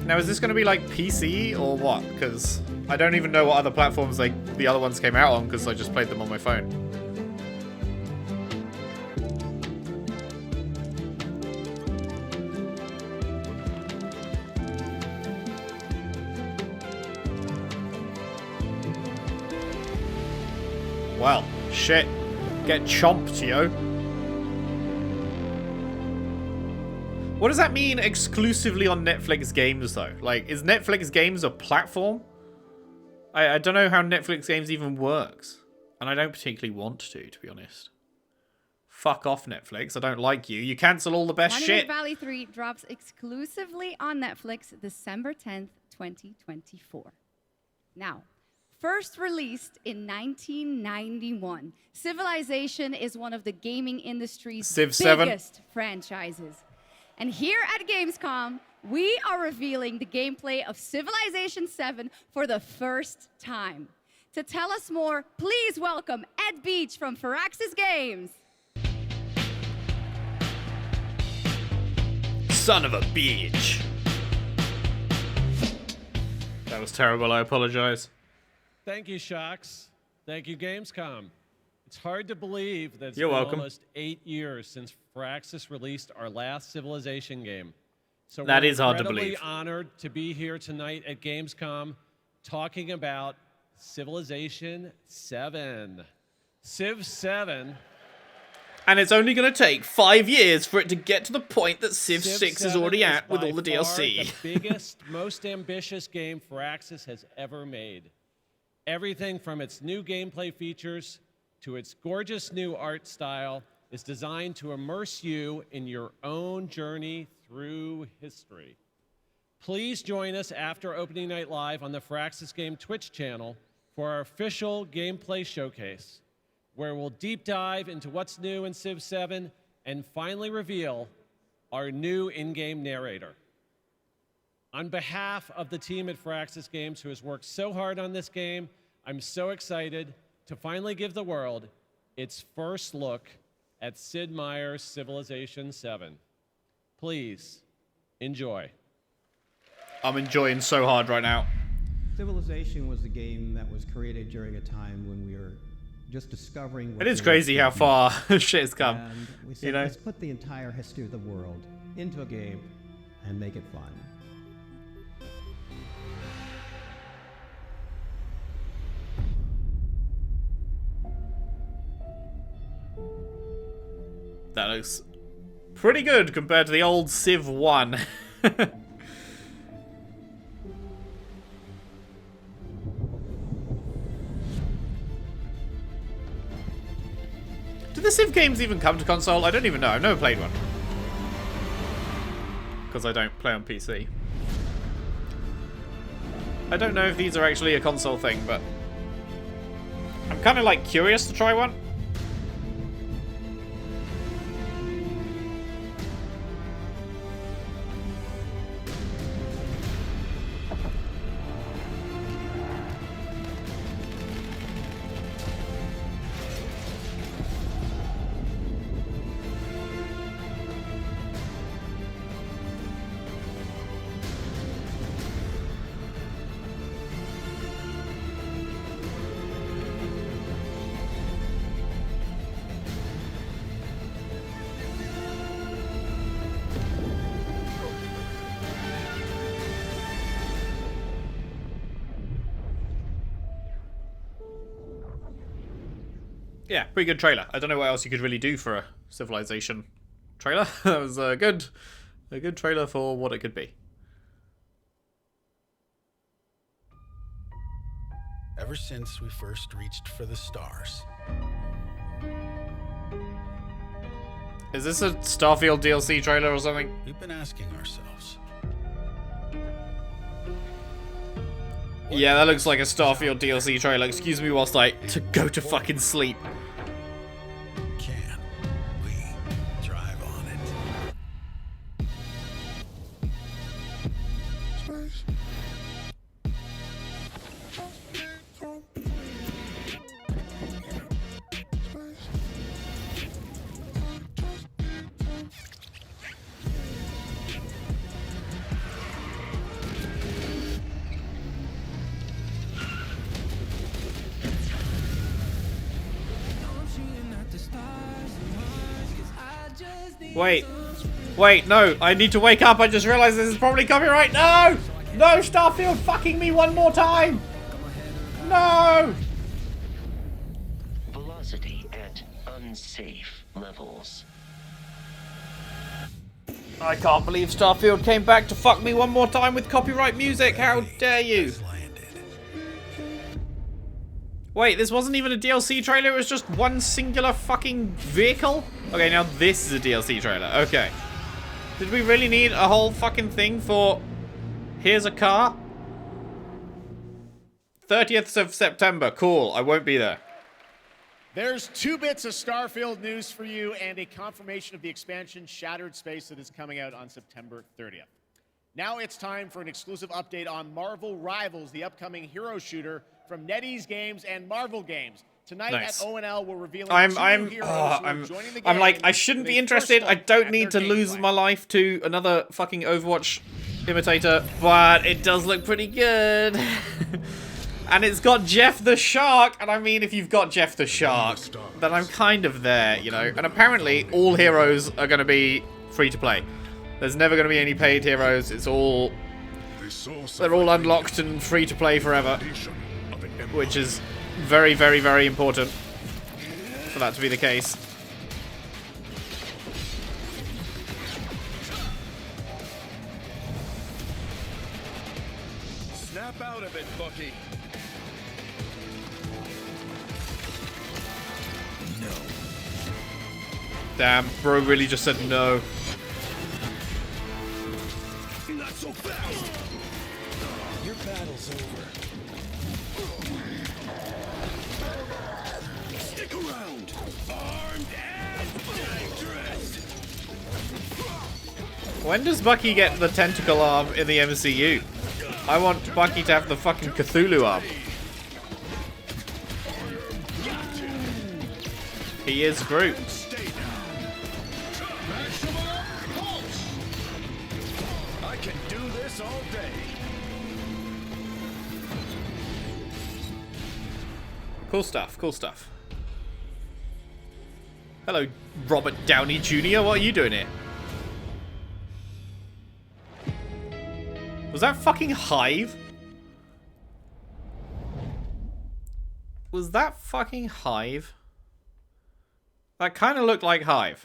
Now, is this going to be like PC or what? Because I don't even know what other platforms the other ones came out on because I just played them on my phone. Well, shit. Get chomped, yo. What does that mean exclusively on Netflix Games, though? Like, is Netflix Games a platform? I don't know how Netflix Games even works. And I don't particularly want to be honest. Fuck off, Netflix. I don't like you. You cancel all the best Monument shit. Valley 3 drops exclusively on Netflix December 10th, 2024. Now, first released in 1991, Civilization is one of the gaming industry's Civ 7. biggest franchises. And here at Gamescom, we are revealing the gameplay of Civilization 7 for the first time. To tell us more, please welcome Ed Beach from Firaxis Games. Son of a bitch. That was terrible. I apologize. Thank you, Shocks. Thank you, Gamescom. It's hard to believe that it's You're been welcome. almost 8 years since Firaxis released our last Civilization game. So That we're is hard to incredibly believe. honored to be here tonight at Gamescom talking about Civilization 7. Civ 7. And it's only going to take 5 years for it to get to the point that Civ 6 is 7 already at with by all the far DLC. The biggest, most ambitious game Firaxis has ever made. Everything from its new gameplay features to its gorgeous new art style is designed to immerse you in your own journey through history. Please join us after opening night live on the Firaxis Game Twitch channel for our official gameplay showcase, where we'll deep dive into what's new in Civ 7 and finally reveal our new in-game narrator. On behalf of the team at Firaxis Games who has worked so hard on this game, I'm so excited to finally give the world its first look at Sid Meier's Civilization 7. Please, enjoy. I'm enjoying so hard right now. Civilization was a game that was created during a time when we were just discovering what it is crazy how far shit has come. And we said, you know? let's put the entire history of the world into a game and make it fun. That looks pretty good compared to the old Civ 1. Do the Civ games even come to console? I don't even know. I've never played one. Because I don't play on PC. I don't know if these are actually a console thing, but I'm kind of like curious to try one. Yeah, pretty good trailer. I don't know what else you could really do for a Civilization trailer. That was a good trailer for what it could be. Ever since we first reached for the stars. Is this a Starfield DLC trailer or something? We've been asking ourselves. Yeah, that looks like a Starfield DLC trailer. Excuse me whilst I go to fucking sleep. Can we drive on it? Space. Wait, no, I need to wake up. I just realized this is probably copyright. No! No, Starfield fucking me one more time! No! Velocity at unsafe levels. I can't believe Starfield came back to fuck me one more time with copyright music. How dare you? Wait, this wasn't even a DLC trailer. It was just one singular fucking vehicle? Okay, now this is a DLC trailer. Okay. Did we really need a whole fucking thing for... Here's a car? 30th of September. Cool. I won't be there. There's 2 bits of Starfield news for you and a confirmation of the expansion Shattered Space that is coming out on September 30th. Now it's time for an exclusive update on Marvel Rivals, the upcoming hero shooter from NetEase Games and Marvel Games. Tonight at ONL, we're revealing two heroes who are joining the game. I'm like, I shouldn't be interested. I don't need to lose my life to another fucking Overwatch imitator, but it does look pretty good. And it's got Jeff the Shark, and I mean, if you've got Jeff the Shark, then I'm kind of there, you know. And apparently, all heroes are going to be free to play. There's never going to be any paid heroes. It's all... They're all unlocked and free to play forever. Which is very, very, very important for that to be the case. Snap out of it, Bucky. No. Damn, bro really just said no. Not so fast. When does Bucky get the tentacle arm in the MCU? I want Bucky to have the fucking Cthulhu arm. He is Groot. I can do this all day. Cool stuff, cool stuff. Hello, Robert Downey Jr. What are you doing here? Was that fucking Hive? Was that fucking Hive? That kind of looked like Hive.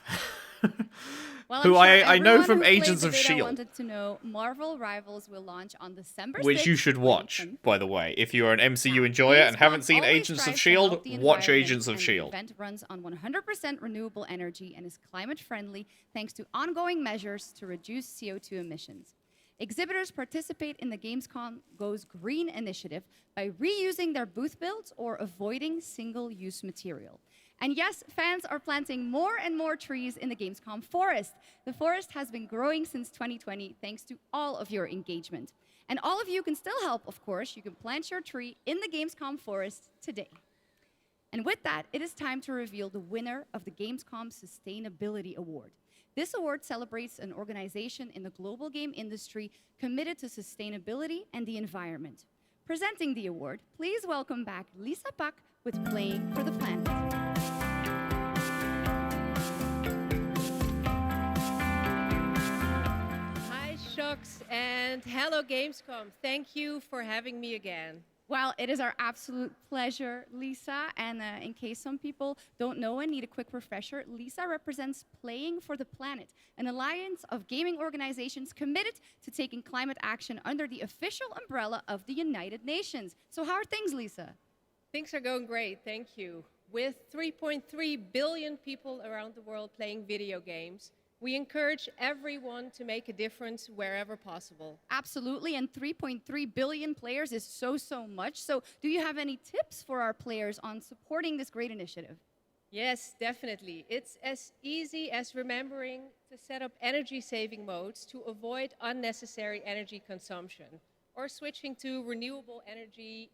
Well, who sure I know everyone from who played Agents the of beta S.H.I.E.L.D. wanted to know Marvel Rivals will launch on December 6th. Which you should watch, by the way. If you're an MCU enjoyer and haven't seen Agents of S.H.I.E.L.D., watch Agents of S.H.I.E.L.D. The event runs on 100% renewable energy and is climate friendly thanks to ongoing measures to reduce CO2 emissions. Exhibitors participate in the Gamescom Goes Green initiative by reusing their booth builds or avoiding single-use material. And yes, fans are planting more and more trees in the Gamescom forest. The forest has been growing since 2020 thanks to all of your engagement. And all of you can still help, of course. You can plant your tree in the Gamescom forest today. And with that, it is time to reveal the winner of the Gamescom Sustainability Award. This award celebrates an organization in the global game industry committed to sustainability and the environment. Presenting the award, please welcome back Lisa Pak with Playing for the Planet. Hi, Shux, and hello, Gamescom. Thank you for having me again. Well, it is our absolute pleasure, Lisa. And in case some people don't know and need a quick refresher, Lisa represents Playing for the Planet, an alliance of gaming organizations committed to taking climate action under the official umbrella of the United Nations. So how are things, Lisa? Things are going great, thank you. With 3.3 billion people around the world playing video games, we encourage everyone to make a difference wherever possible. Absolutely, and 3.3 billion players is so much. So do you have any tips for our players on supporting this great initiative? Yes, definitely. It's as easy as remembering to set up energy-saving modes to avoid unnecessary energy consumption, or switching to renewable energy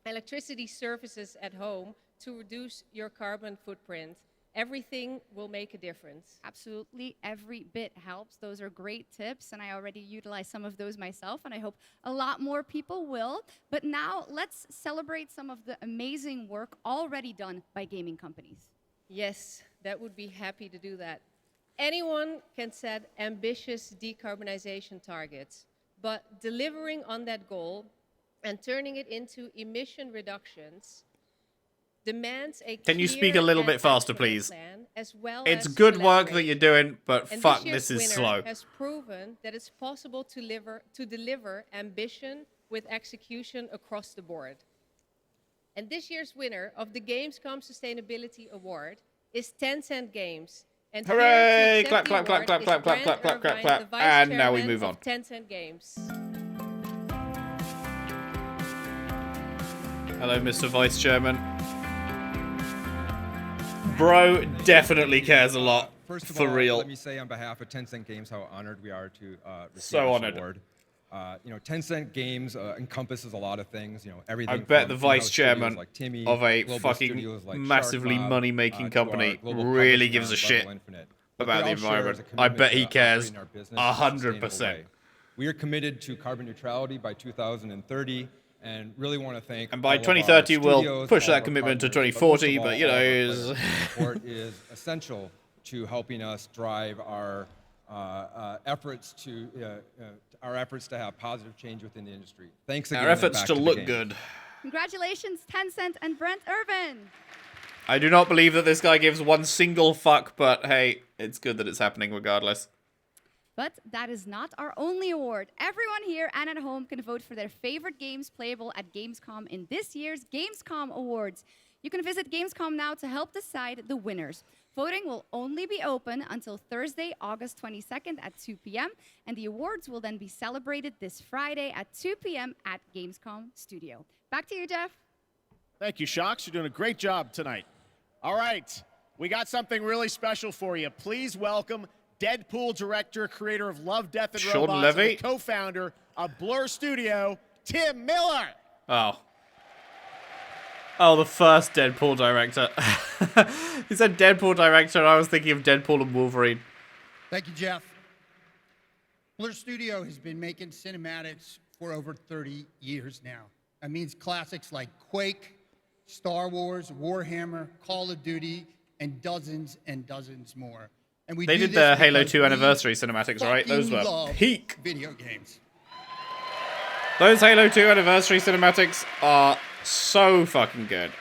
electricity services at home to reduce your carbon footprint. Everything will make a difference. Absolutely, every bit helps. Those are great tips, and I already utilize some of those myself, and I hope a lot more people will. But now, let's celebrate some of the amazing work already done by gaming companies. Yes, that would be happy to do that. Anyone can set ambitious decarbonization targets, but delivering on that goal and turning it into emission reductions demands a Can you speak a little bit faster, please? Plan, as well it's as good work that you're doing, but and fuck, this this is winner slow. has proven that it's possible to deliver ambition with execution across the board. And this year's winner of the Gamescom Sustainability Award is Tencent Games. And Hooray! here to Clap, accept clap, the clap, award clap, is clap, clap, Brent clap, clap, Irvine, clap, the clap. Vice And now we Chairman move on. of Tencent Games. Hello, Mr. Vice Chairman. Bro definitely cares a lot. First of for all, real. let me say on behalf of Tencent Games how honored we are to receive So this honored. award. You know, Tencent Games encompasses a lot of things. You know, everything. I bet from the vice in-house chairman studios like Timmy, of a global fucking studios like massively Shark Mob, money-making to our company global really publishing gives a arm, shit Level Infinite. What about they the all share is environment. a I commitment bet to he cares operating our business in a sustainable 100%. way. We are committed to carbon neutrality by 2030. And really want to thank. And by all of our 2030 we'll studios, push all that of our commitment to partners, 2040, most of but, all, you know, all of our is- players. Support is essential to helping us drive our efforts to have positive change within the industry. Thanks again. Our efforts and back to the look games. good. Congratulations, Tencent and Brent Irvine. I do not believe that this guy gives one single fuck, but hey, it's good that it's happening regardless. But that is not our only award. Everyone here and at home can vote for their favorite games playable at Gamescom in this year's Gamescom Awards. You can visit Gamescom now to help decide the winners. Voting will only be open until Thursday, August 22nd at 2 p.m. And the awards will then be celebrated this Friday at 2 p.m. at Gamescom Studio. Back to you, Jeff. Thank you, Shocks. You're doing a great job tonight. All right, we got something really special for you. Please welcome Deadpool director, creator of Love, Death, and Sean Robots, Levy? and the co-founder of Blur Studio, Tim Miller. Oh. Oh, the first Deadpool director. He said Deadpool director, and I was thinking of Deadpool and Wolverine. Thank you, Jeff. Blur Studio has been making cinematics for over 30 years now. That means classics like Quake, Star Wars, Warhammer, Call of Duty, and dozens more. And we They do did this the Halo because 2 we anniversary cinematics, right? Those fucking were love peak. video games. Those Halo 2 anniversary cinematics are so fucking good.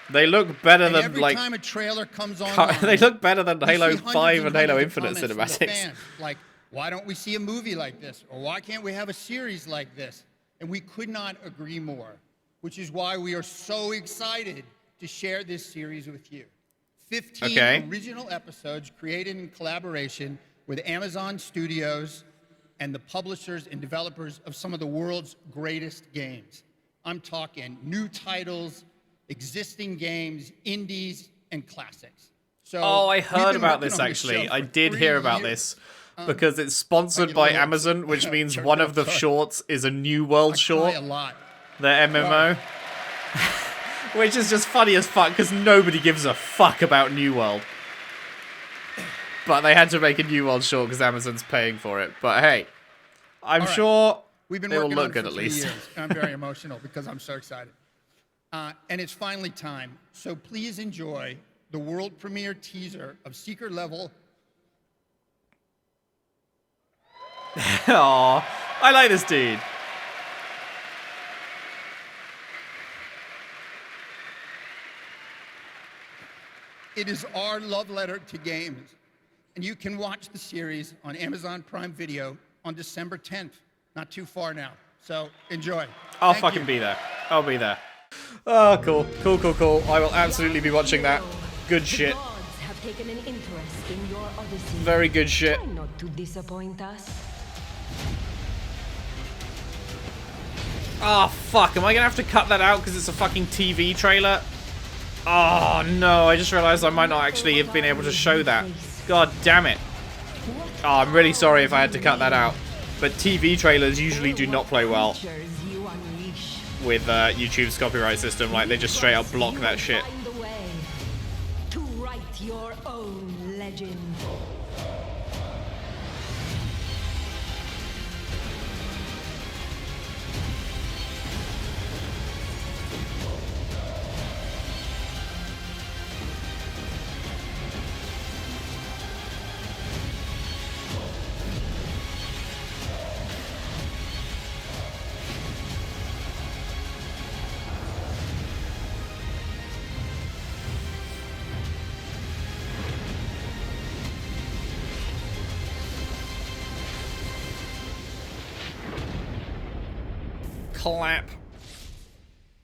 They look better And than every like time a trailer comes online, they look better than we Halo see 5 and Halo hundreds of Infinite comments from the cinematics. fans, like, why don't we see a movie like this? Or why can't we have a series like this? And we could not agree more, which is why we are so excited to share this series with you. 15 original episodes created in collaboration with Amazon Studios and the publishers and developers of some of the world's greatest games. I'm talking new titles, existing games, indies, and classics. So Oh, I we've heard been about working this on actually. show I for did 3 hear about years. this because it's sponsored by Amazon, which means one of the shorts is a New World short. A lot. Their MMO. Which is just funny as fuck because nobody gives a fuck about New World. But they had to make a New World short because Amazon's paying for it. But hey, I'm sure We've been it will working on look it good for at 3 least. years, and I'm very emotional because I'm so excited. And it's finally time. So please enjoy the world premiere teaser of Secret Level. Aw, I like this dude. It is our love letter to games. And you can watch the series on Amazon Prime Video on December 10th. Not too far now. So enjoy. I'll Thank fucking you. be there. I'll be there. Oh, cool. Cool. I will absolutely be watching that. Good shit. Have taken an interest in your odyssey. Very good shit. Try not to disappoint us. Oh, fuck. Am I going to have to cut that out because it's a fucking TV trailer? Oh, no. I just realized I might not actually have been able to show that. God damn it. Oh, I'm really sorry if I had to cut that out. But TV trailers usually do not play well with YouTube's copyright system. Like, they just straight up block that shit. Find a way to write your own legend. Clap.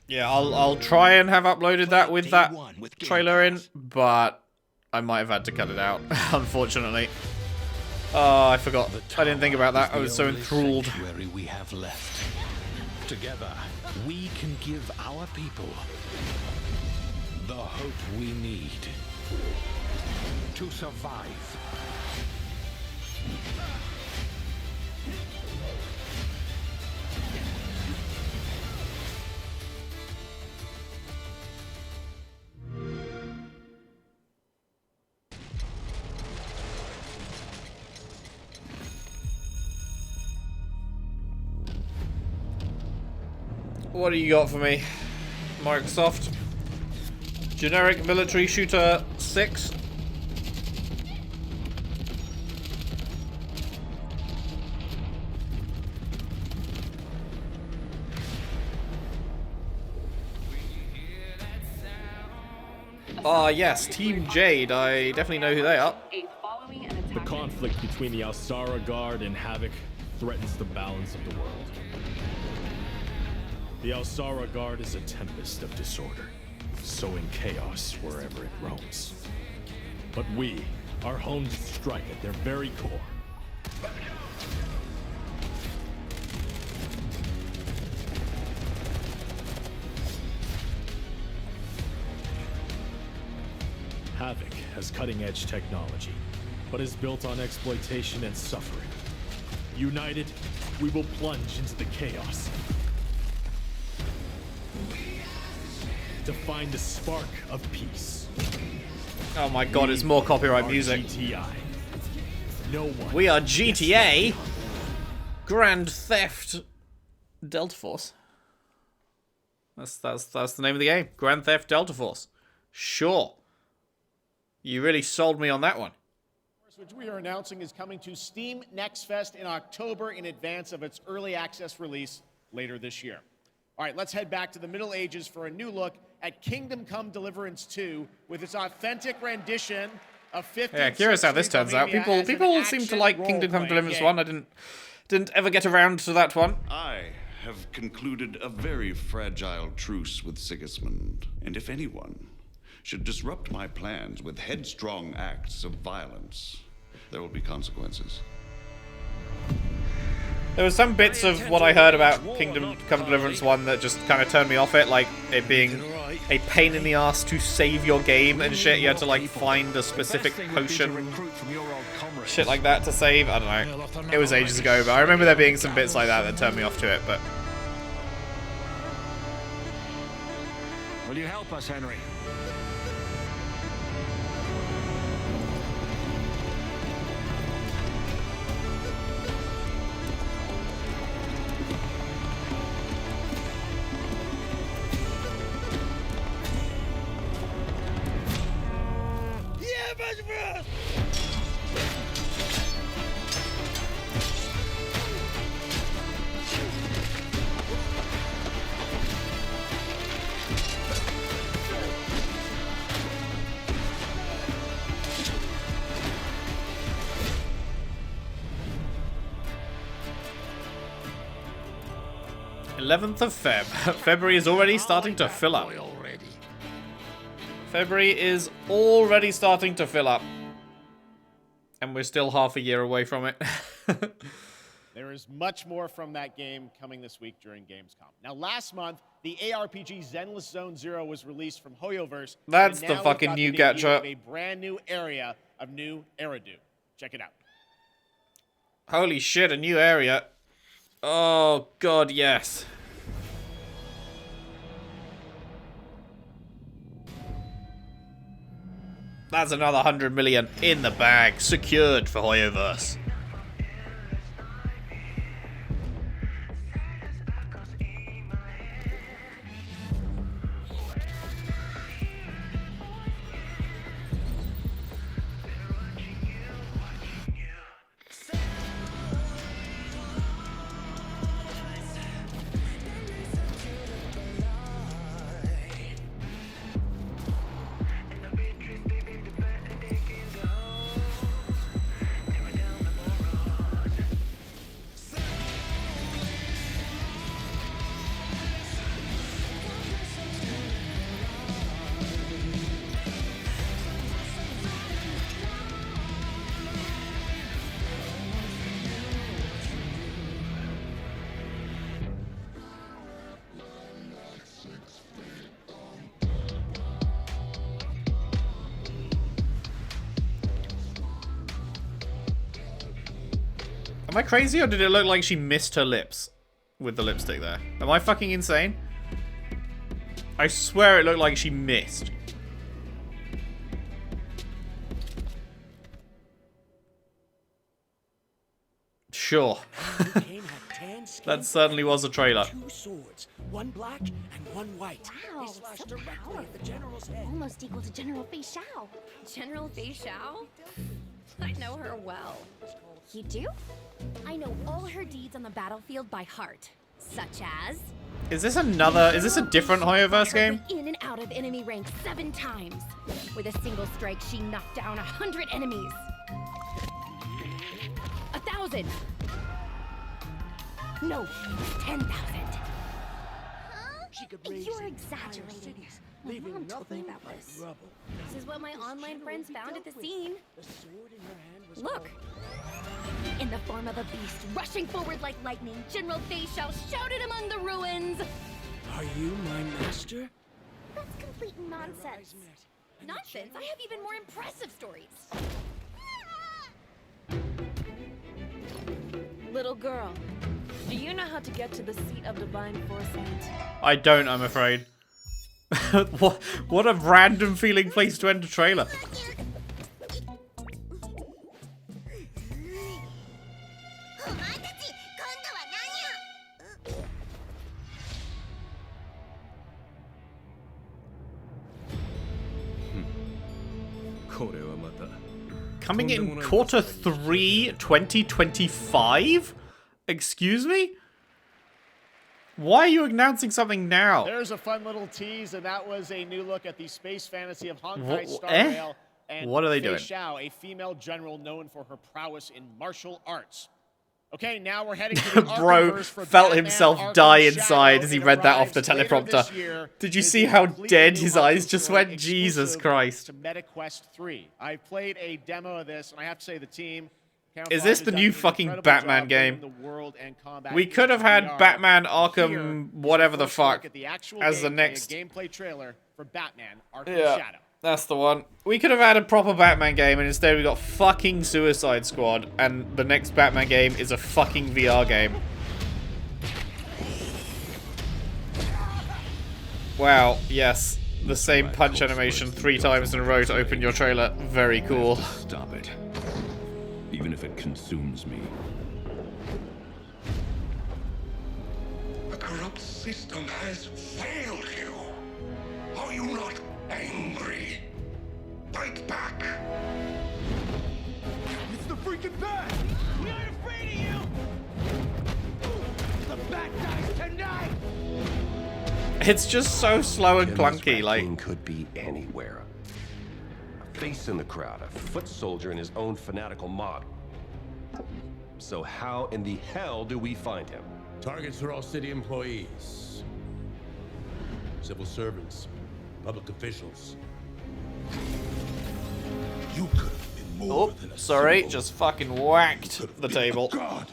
Yeah, I'll try and have uploaded that with that trailer in, but I might have had to cut it out, unfortunately. Oh, I forgot. I didn't think about that. I was so enthralled. Sanctuary we have left. Together, we can give our people the hope we need to survive. What do you got for me, Microsoft? Generic military shooter 6? Yes, Team Jade. I definitely know who they are. The conflict between the Alsara Guard and Havoc threatens the balance of the world. The Alsara Guard is a tempest of disorder, sowing chaos wherever it roams. But we are honed to strike at their very core. Havoc has cutting-edge technology, but is built on exploitation and suffering. United, we will plunge into the chaos to find a spark of peace. Oh my god, it's more copyright music. GTI. No one. We are GTA. Grand Theft Delta Force. That's the name of the game. Grand Theft Delta Force. Sure. You really sold me on that one. Which we are announcing is coming to Steam Next Fest in October in advance of its early access release later this year. All right, let's head back to the Middle Ages for a new look at Kingdom Come Deliverance 2 with its authentic rendition of 15th Yeah, curious how this turns out. People seem to like Kingdom Come Deliverance 1. I didn't ever get around to that one. I have concluded a very fragile truce with Sigismund, and if anyone should disrupt my plans with headstrong acts of violence, there will be consequences. There were some bits of what I heard about Kingdom Come Deliverance 1 that just kind of turned me off it, like it being a pain in the ass to save your game and shit. You had to like find a specific potion, shit like that to save. I don't know. It was ages ago, but I remember there being some bits like that that turned me off to it, but... Will you help us, Henry? th of Feb. February is already starting to fill up. February is already starting to fill up. And we're still half a year away from it. There is much more from that game coming this week during Gamescom. Now, last month, the ARPG Zenless Zone Zero was released from Hoyoverse. That's the fucking new gacha. A brand new area of new Eridu. Check it out. Holy shit, a new area. Oh god, yes. That's another 100 million in the bag, secured for Hoyoverse. Am I crazy, or did it look like she missed her lips with the lipstick there? Am I fucking insane? I swear it looked like she missed. Sure. That certainly was a trailer. 2 swords, one black and one white. Wow, they slash so directly at the general's head. Almost equal to General Fei Shao. General Fei Shao? I know her well. You do? I know all her deeds on the battlefield by heart, such as... Is this a different Hoyoverse game? In and out of enemy rank 7 times. With a single strike, she knocked down 100 enemies. 1,000. No, 10,000. You're exaggerating. My mom told me about this. This is what my online friends found at the scene. Look. In the form of a beast, rushing forward like lightning, General Fei Shao shouted among the ruins. Are you my master? That's complete nonsense. Nonsense? I have even more impressive stories. Little girl, do you know how to get to the seat of divine foresight? I don't, I'm afraid. What a random feeling place to end a trailer. Coming in Q3 2025? Excuse me? Why are you announcing something now? There's a fun little tease, and that was a new look at the space fantasy of Honkai Star Rail and what are they Fei doing? Xiao, a female general known for her prowess in martial arts. Okay, now we're heading to the Bro Arkhamverse for felt Batman himself Arkham die Shadow. inside as he It read that off the arrives later this teleprompter. year. Did you It's see a how completely dead new his Arkham eyes just story went? Jesus exclusive Christ. to MetaQuest 3. I played a demo of this, and I have to say the team. Is this the new fucking Batman game? We We could have had Batman Arkham whatever the fuck as the next. gameplay trailer for Batman Arkham Yeah, Shadow. that's the one. We could have had a proper Batman game, and instead we got fucking Suicide Squad, and the next Batman game is a fucking VR game. Wow, yes. The same punch animation 3 times in a row to open your trailer. Very cool. Stop it. Even if it consumes me. The corrupt system has failed you. Are you not angry? Fight back. It's the freaking bat! We aren't afraid of you! The bat dies tonight! It's just so slow and clunky, like. Could be anywhere. A face in the crowd, a foot soldier in his own fanatical mob. So how in the hell do we find him? Targets are all city employees, civil servants, public officials. You could have been more than a Sorry, symbol. just fucking whacked the table. God.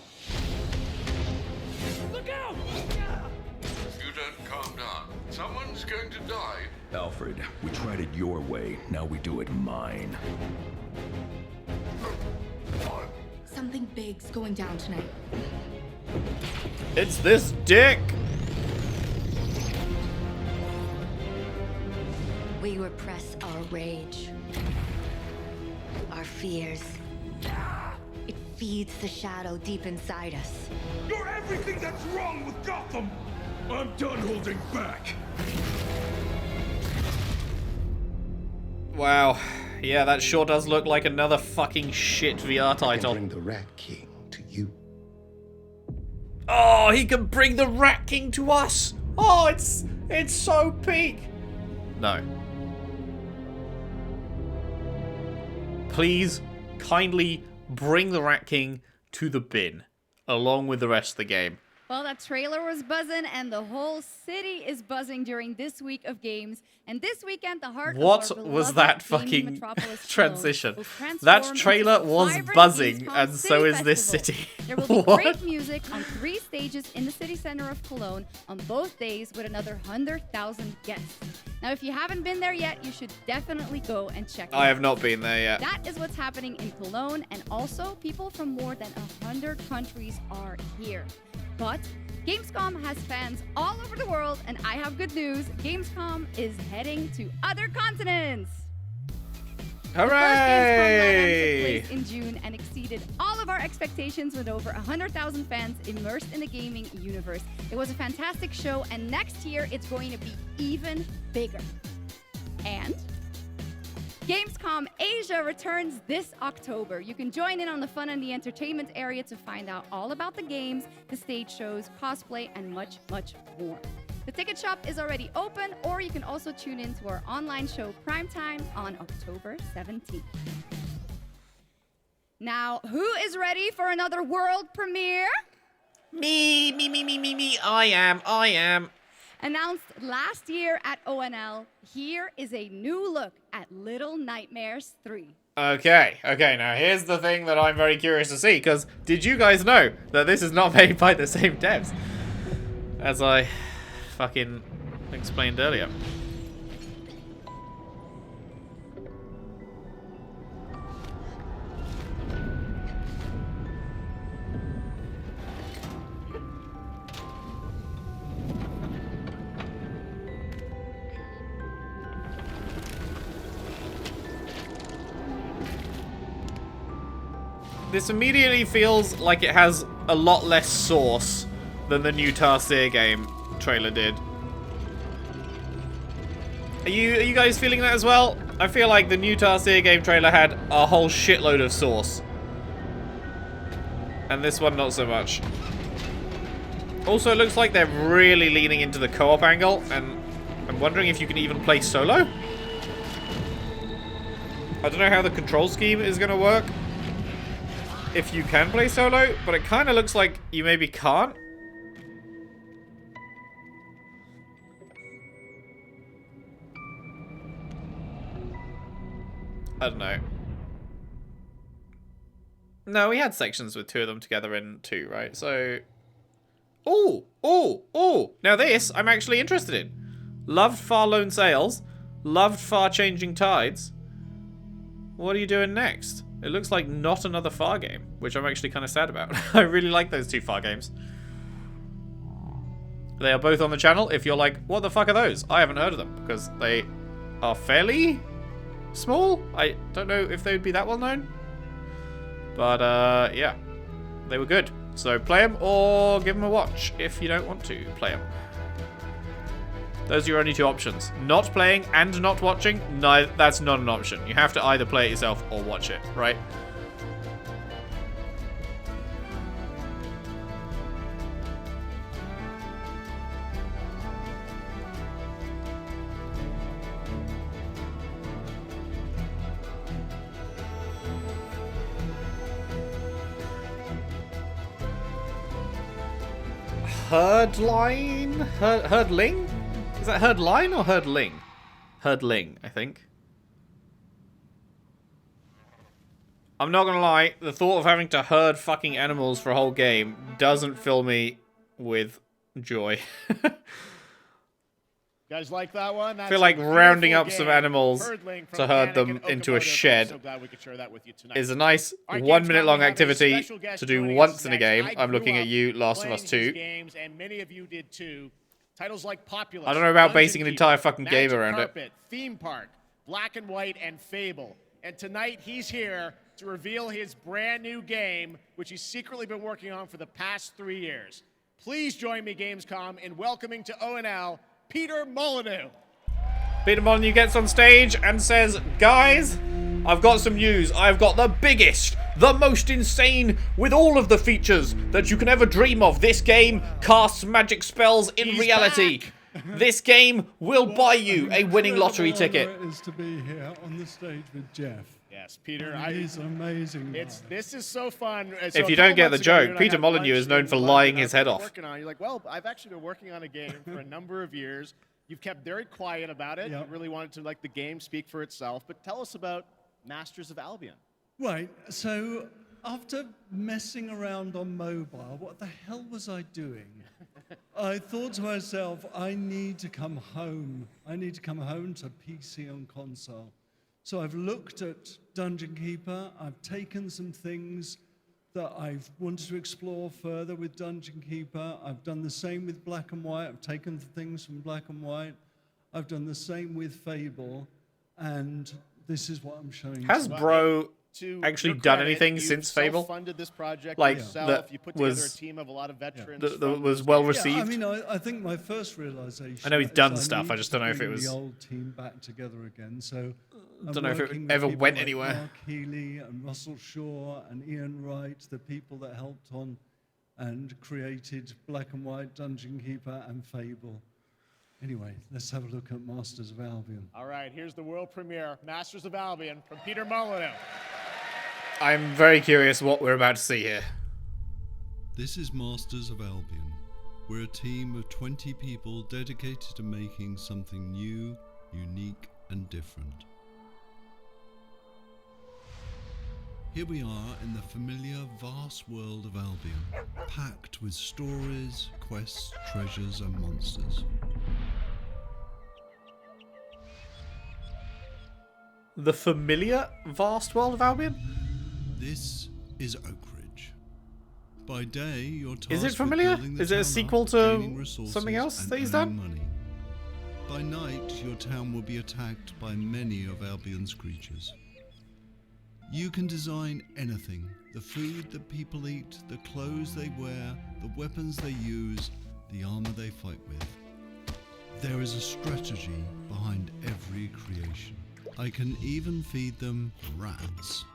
Look out! If you don't calm down, someone's going to die. Alfred, we tried it your way. Now we do it mine. Something big's going down tonight. It's this dick! We repress our rage, our fears. It feeds the shadow deep inside us. You're everything that's wrong with Gotham! I'm done holding back. Wow. Yeah, that sure does look like another fucking shit VR title. Bring the Rat King to you. Oh, he can bring the Rat King to us! Oh, it's so peak! No. Please, kindly bring the Rat King to the bin, along with the rest of the game. Well, that trailer was buzzing, and the whole city is buzzing during this week of games. And this weekend, the heart What of our was beloved that gaming fucking metropolis transition? Cologne will That transform trailer into a was vibrant buzzing, Gamescom and so City is this Festival. city. There will be What? great music on 3 stages in the city center of Cologne on both days with another 100,000 guests. Now, if you haven't been there yet, you should definitely go and check it out. I have not been there yet. That is what's happening in Cologne, and also people from more than 100 countries are here. But Gamescom has fans all over the world, and I have good news. Gamescom is heading to other continents. Hooray! The first Gamescom lineup took place in June and exceeded all of our expectations with over 100,000 fans immersed in the gaming universe. It was a fantastic show, and next year it's going to be even bigger. And Gamescom Asia returns this October. You can join in on the fun and the entertainment area to find out all about the games, the stage shows, cosplay, and much, much more. The ticket shop is already open, or you can also tune in to our online show Primetime on October 17th. Now, who is ready for another world premiere? Me. I am. Announced last year at ONL, here is a new look at Little Nightmares 3. Okay, now here's the thing that I'm very curious to see, because did you guys know that this is not made by the same devs? As I fucking explained earlier. This immediately feels like it has a lot less sauce than the new Tarsier game trailer did. Are you guys feeling that as well? I feel like the new Tarsier game trailer had a whole shitload of sauce. And this one not so much. Also, it looks like they're really leaning into the co-op angle, and I'm wondering if you can even play solo? I don't know how the control scheme is going to work if you can play solo, but it kind of looks like you maybe can't. I don't know. No, we had sections with 2 of them together in 2, right? So... Oh! Now this, I'm actually interested in. Loved Far Lone Sails. Loved Far Changing Tides. What are you doing next? It looks like not another Far game, which I'm actually kind of sad about. I really like those 2 Far games. They are both on the channel. If you're like, what the fuck are those? I haven't heard of them, because they are fairly small. I don't know if they would be that well known. But, yeah. They were good. So play them or give them a watch if you don't want to play them. Those are your only 2 options. Not playing and not watching, no, that's not an option. You have to either play it yourself or watch it, right? Herdline? Herdling? Is that Herdline or Herdling? Herdling, I think. I'm not gonna lie, the thought of having to herd fucking animals for a whole game doesn't fill me with joy. You guys like that one? I feel like rounding up some animals to herd them into a shed is a nice 1 minute long activity to do once in a game. I'm looking at you, Last of Us 2. And many of you did too. Titles like Populous, I don't know about basing an entire fucking game around it. Theme Park, Black and White, and Fable. And tonight he's here to reveal his brand new game, which he's secretly been working on for the past 3 years. Please join me, Gamescom, in welcoming to ONL, Peter Molyneux. Peter Molyneux gets on stage and says, guys, I've got some news. I've got the biggest, the most insane, with all of the features that you can ever dream of. This game casts magic spells in reality. This game will buy you a winning lottery ticket. It is to be here on the stage with Jeff. Yes, Peter. He's amazing. This is so fun. So if you don't get the joke, Peter Molyneux is known for lying his head off. You're like, well, I've actually been working on a game for a number of years. You've kept very quiet about it. Yep. You really wanted to let the game speak for itself. But tell us about Masters of Albion. Right. So after messing around on mobile, what the hell was I doing? I thought to myself, I need to come home. I need to come home to PC and console. So I've looked at Dungeon Keeper. I've taken some things that I've wanted to explore further with Dungeon Keeper. I've done the same with Black and White. I've taken things from Black and White. I've done the same with Fable. And this is what I'm showing you. Has Bro actually done anything since Fable? Funded this project like yourself. You put together was a team of a lot of veterans. That was well received. Yeah, I mean, I think my first realization. I know he's done stuff. I just don't know if it was the old team back together again. So I don't know if it ever went anywhere. Mark Healy and Russell Shaw and Ian Wright, the people that helped on and created Black and White, Dungeon Keeper, and Fable. Anyway, let's have a look at Masters of Albion. All right, here's the world premiere, Masters of Albion, from Peter Molyneux. I'm very curious what we're about to see here. This is Masters of Albion. We're a team of 20 people dedicated to making something new, unique, and different. Here we are in the familiar, vast world of Albion, packed with stories, quests, treasures, and monsters. The familiar, vast world of Albion? This is Oak Ridge. By day, you're tasked Is it familiar? with building the Is it a town sequel up, to gaining resources, something else and that he's earning done? money. By night, your town will be attacked by many of Albion's creatures. You can design anything The food that people eat, the clothes they wear, the weapons they use, the armor they fight with. There is a strategy behind every creation. I can even feed them rats.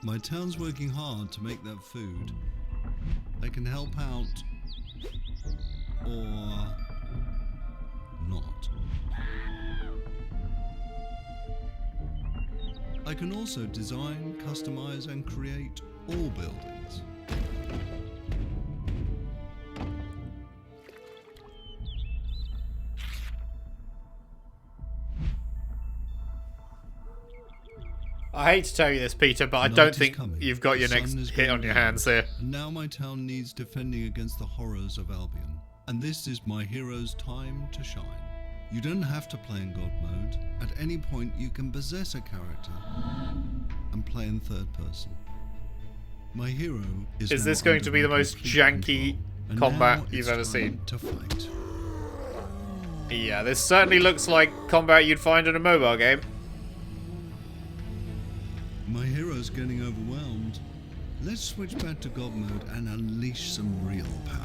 My town's working hard to make that food. I can help out, or not. I can also design, customize, and create all buildings. I hate to tell you this, Peter, but I don't think you've got your next hit on your hands here. And now my town needs defending against the horrors of Albion. And this is my hero's time to shine. You don't have to play in God mode. At any point you can possess a character and play in third person. My hero is this going to be the most janky combat you've ever seen? To fight. Yeah, this certainly looks like combat you'd find in a mobile game. My hero's getting overwhelmed. Let's switch back to God mode and unleash some real power.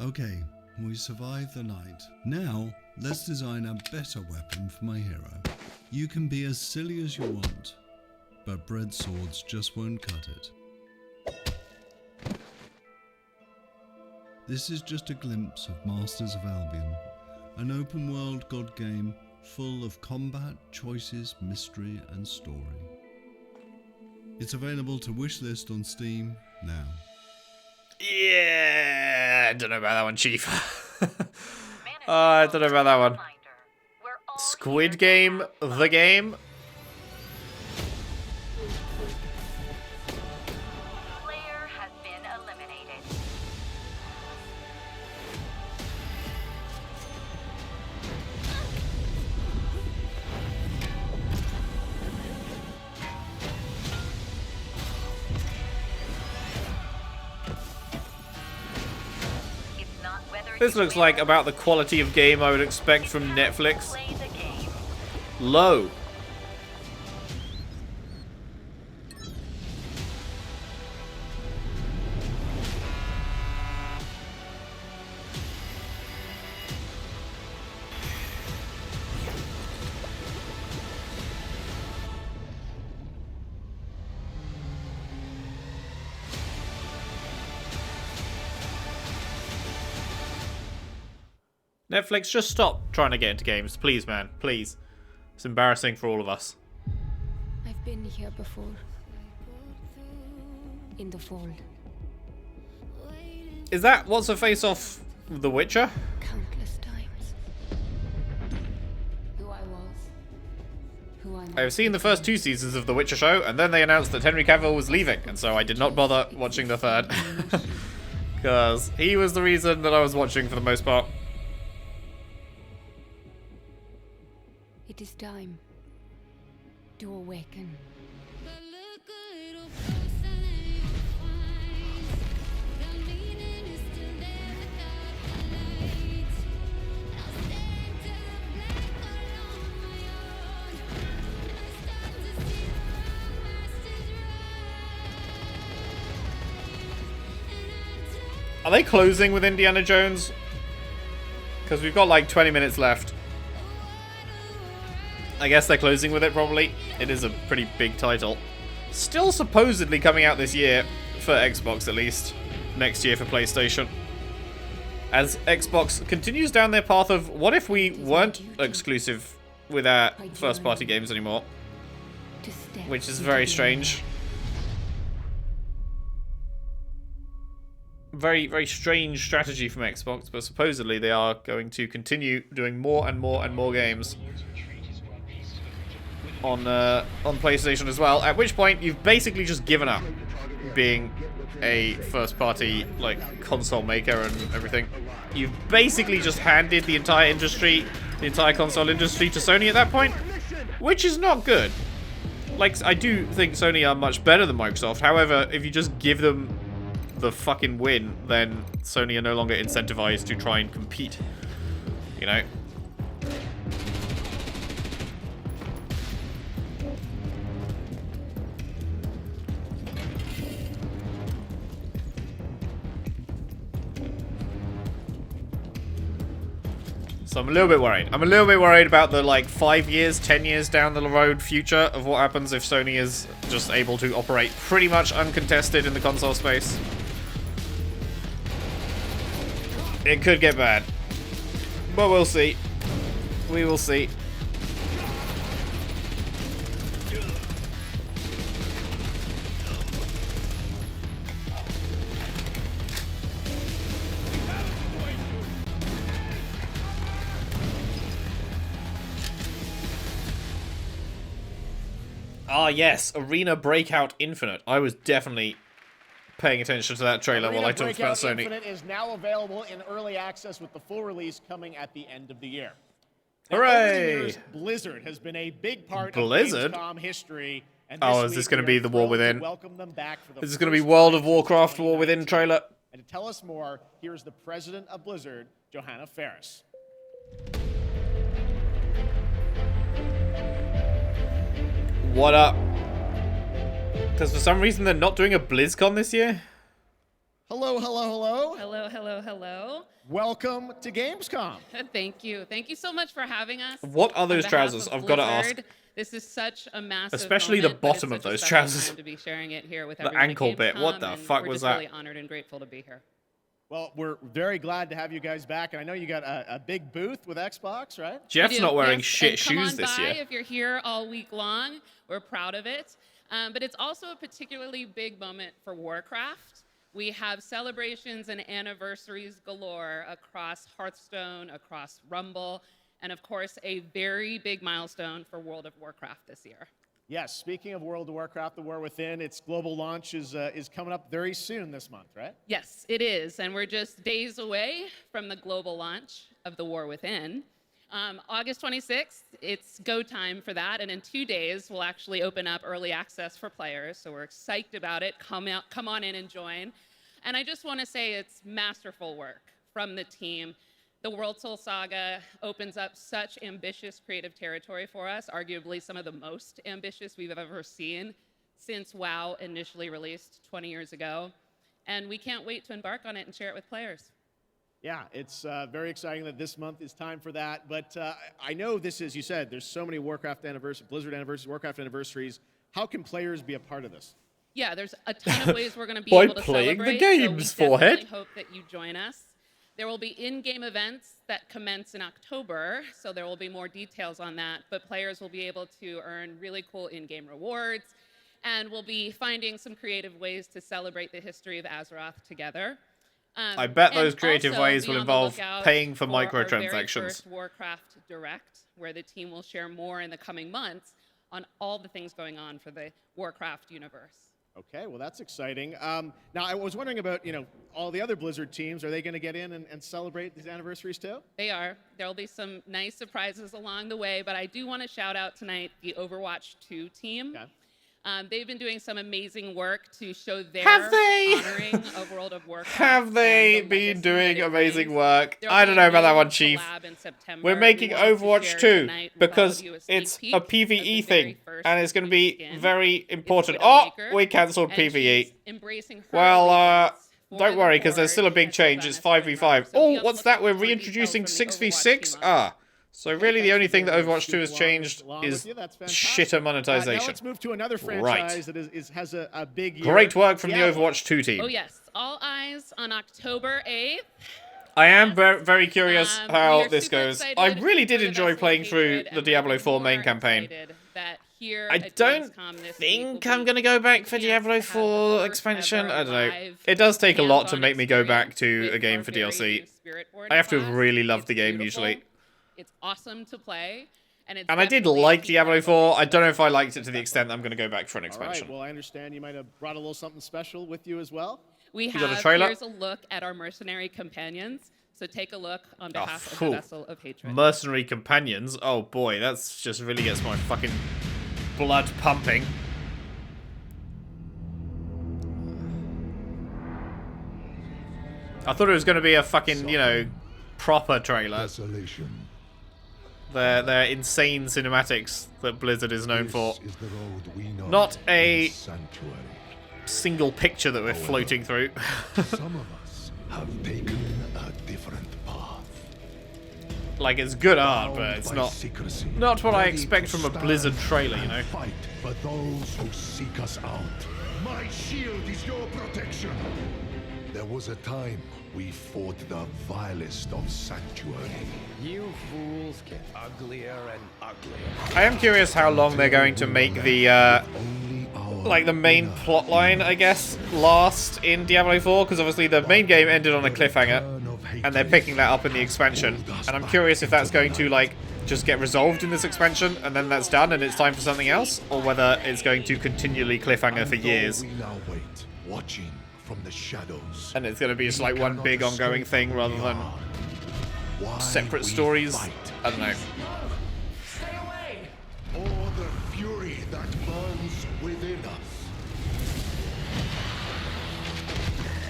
Okay, we survived the night. Now, let's design a better weapon for my hero. You can be as silly as you want, but bread swords just won't cut it. This is just a glimpse of Masters of Albion, an open-world God game full of combat, choices, mystery, and story. It's available to wishlist on Steam now. Yeah, I don't know about that one, Chief. I don't know about that one. Squid Game, the game? This looks like about the quality of game I would expect from Netflix. Low. Netflix, just stop trying to get into games. Please, man. Please. It's embarrassing for all of us. I've been here before. In the fold. Is that what's her face off The Witcher? Countless times. Who I was. Who I'm. I've seen the first 2 seasons of The Witcher show, and then they announced that Henry Cavill was leaving, and so I did not bother watching the third. Because he was the reason that I was watching for the most part. It is time to awaken. Are they closing with Indiana Jones? Because we've got like 20 minutes left. I guess they're closing with it, probably. It is a pretty big title. Still supposedly coming out this year, for Xbox at least. Next year for PlayStation. As Xbox continues down their path of, what if we weren't exclusive with our first-party games anymore? Which is very strange. Very, very strange strategy from Xbox, but supposedly they are going to continue doing more and more and more games on PlayStation as well, at which point you've basically just given up being a first-party like console maker and everything. You've basically just handed the entire industry, the entire console industry, to Sony at that point, which is not good. Like, I do think Sony are much better than Microsoft. However, if you just give them the fucking win, then Sony are no longer incentivized to try and compete, you know. So I'm a little bit worried. I'm a little bit worried about the, like, 5 years, 10 years down the road future of what happens if Sony is just able to operate pretty much uncontested in the console space. It could get bad. But we'll see. We will see. Ah, yes, Arena Breakout Infinite. I was definitely paying attention to that trailer while I talked about Sony. Infinite is now available in early access with the full release coming at the end of the year. Now, Hooray! over the years, Blizzard has been a big part of Gamescom history. And Is this going to be the War Within? Welcome them back for the Is this going to be World of Warcraft War Within trailer? And to tell us more, here's the president of Blizzard, Johanna Ferris. What up? Because for some reason they're not doing a BlizzCon this year? Hello, hello, hello. Hello, hello, hello. Welcome to Gamescom. Thank you. Thank you so much for having us. What are those trousers? I've got to ask. This is such a massive Especially moment, the bottom of those trousers. To be sharing it here with the ankle bit. What the fuck was that? We're just really honored and grateful to be here. Well, we're very glad to have you guys back, and I know you got a big booth with Xbox, right? Jeff's not wearing shit shoes this year. If you're here all week long, we're proud of it. But it's also a particularly big moment for Warcraft. We have celebrations and anniversaries galore across Hearthstone, across Rumble, and of course, a very big milestone for World of Warcraft this year. Yes, speaking of World of Warcraft, The War Within, its global launch is coming up very soon this month, right? Yes, it is, and we're just days away from the global launch of The War Within. August 26th, it's go time for that, and in 2 days, we'll actually open up early access for players, so we're psyched about it. Come on in and join. And I just want to say it's masterful work from the team. The World Soul Saga opens up such ambitious creative territory for us, arguably some of the most ambitious we've ever seen since WoW initially released 20 years ago. And we can't wait to embark on it and share it with players. Yeah, it's very exciting that this month is time for that. But I know this is, you said, there's so many Warcraft anniversaries, Blizzard anniversaries, Warcraft anniversaries. How can players be a part of this? Yeah, there's a ton of ways we're going to be able to celebrate. By playing the games, so we Forehead. definitely hope that you join us. There will be in-game events that commence in October, so there will be more details on that. But players will be able to earn really cool in-game rewards, and we'll be finding some creative ways to celebrate the history of Azeroth together. I bet those creative also ways be will on the involve lookout paying for our microtransactions. very first Warcraft Direct, where the team will share more in the coming months on all the things going on for the Warcraft universe. Okay, well, that's exciting. Now, I was wondering about, all the other Blizzard teams. Are they going to get in and celebrate these anniversaries too? They are. There will be some nice surprises along the way, but I do want to shout out tonight the Overwatch 2 team. Okay. They've been doing some amazing work to show their honoring of World of Warcraft. Have they been doing amazing work? I don't know about that one, Chief. We're making Overwatch 2 because it's a PvE thing, and it's going to be very important. Oh, we cancelled PvE. Well, don't worry, because there's still a big change. It's 5v5. Oh, what's that? We're reintroducing 6v6? Ah. So really the only thing that Overwatch 2 has changed is shitter monetization. Now let's move to another franchise that has a big year. Great work from the Overwatch 2 team. Oh yes, all eyes on October 8th. I am very curious how this goes. I really did enjoy playing through the Diablo 4 main campaign. I don't think I'm going to go back for Diablo 4 expansion. I don't know. It does take a lot to make me go back to a game for DLC. I have to have really loved the game usually. It's awesome to play. And I did like Diablo 4. I don't know if I liked it to the extent that I'm going to go back for an expansion. All right, well, I understand you might have brought a little something special with you as well. We have, got a trailer? Here's a look at our mercenary companions. So take a look on behalf of the Vessel of Hatred. Mercenary companions? Oh boy, that's just really gets my fucking blood pumping. I thought it was going to be a fucking, proper trailer. Desolation. Their insane cinematics that Blizzard is known for. Not a single picture that we're floating through. Some of us have taken a different path. Like, it's good art, but it's not what I expect from a Blizzard trailer, you know? Fight for those who seek us out. My shield is your protection. There was a time we fought the vilest of sanctuary. You fools get uglier and uglier. I am curious how long they're going to make the, like, the main plot line, I guess, last in Diablo 4, because obviously the main game ended on a cliffhanger, and they're picking that up in the expansion. And I'm curious if that's going to, like, just get resolved in this expansion, and then that's done, and it's time for something else, or whether it's going to continually cliffhanger for years. We now wait, watching from the shadows. And it's going to be just like one big ongoing thing rather than separate stories. I don't know. Stay away! All the fury that burns within us.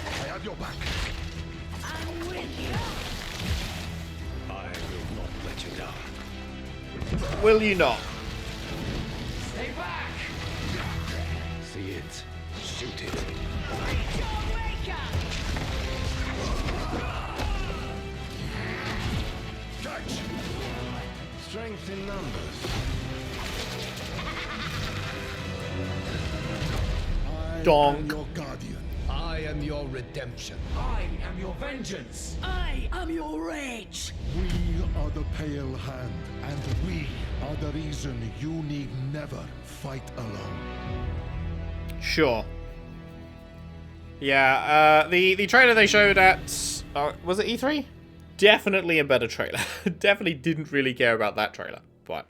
I have your back. I'm with you. I will not let you down. Will you not? Stay back. See it. Shoot it. Catch! Strength in numbers. Donk. I am your guardian. I am your redemption. I am your vengeance. I am your rage. We are the Pale Hand, and we are the reason you need never fight alone. Sure. Yeah, the trailer they showed at, was it E3? Definitely a better trailer. Definitely didn't really care about that trailer, but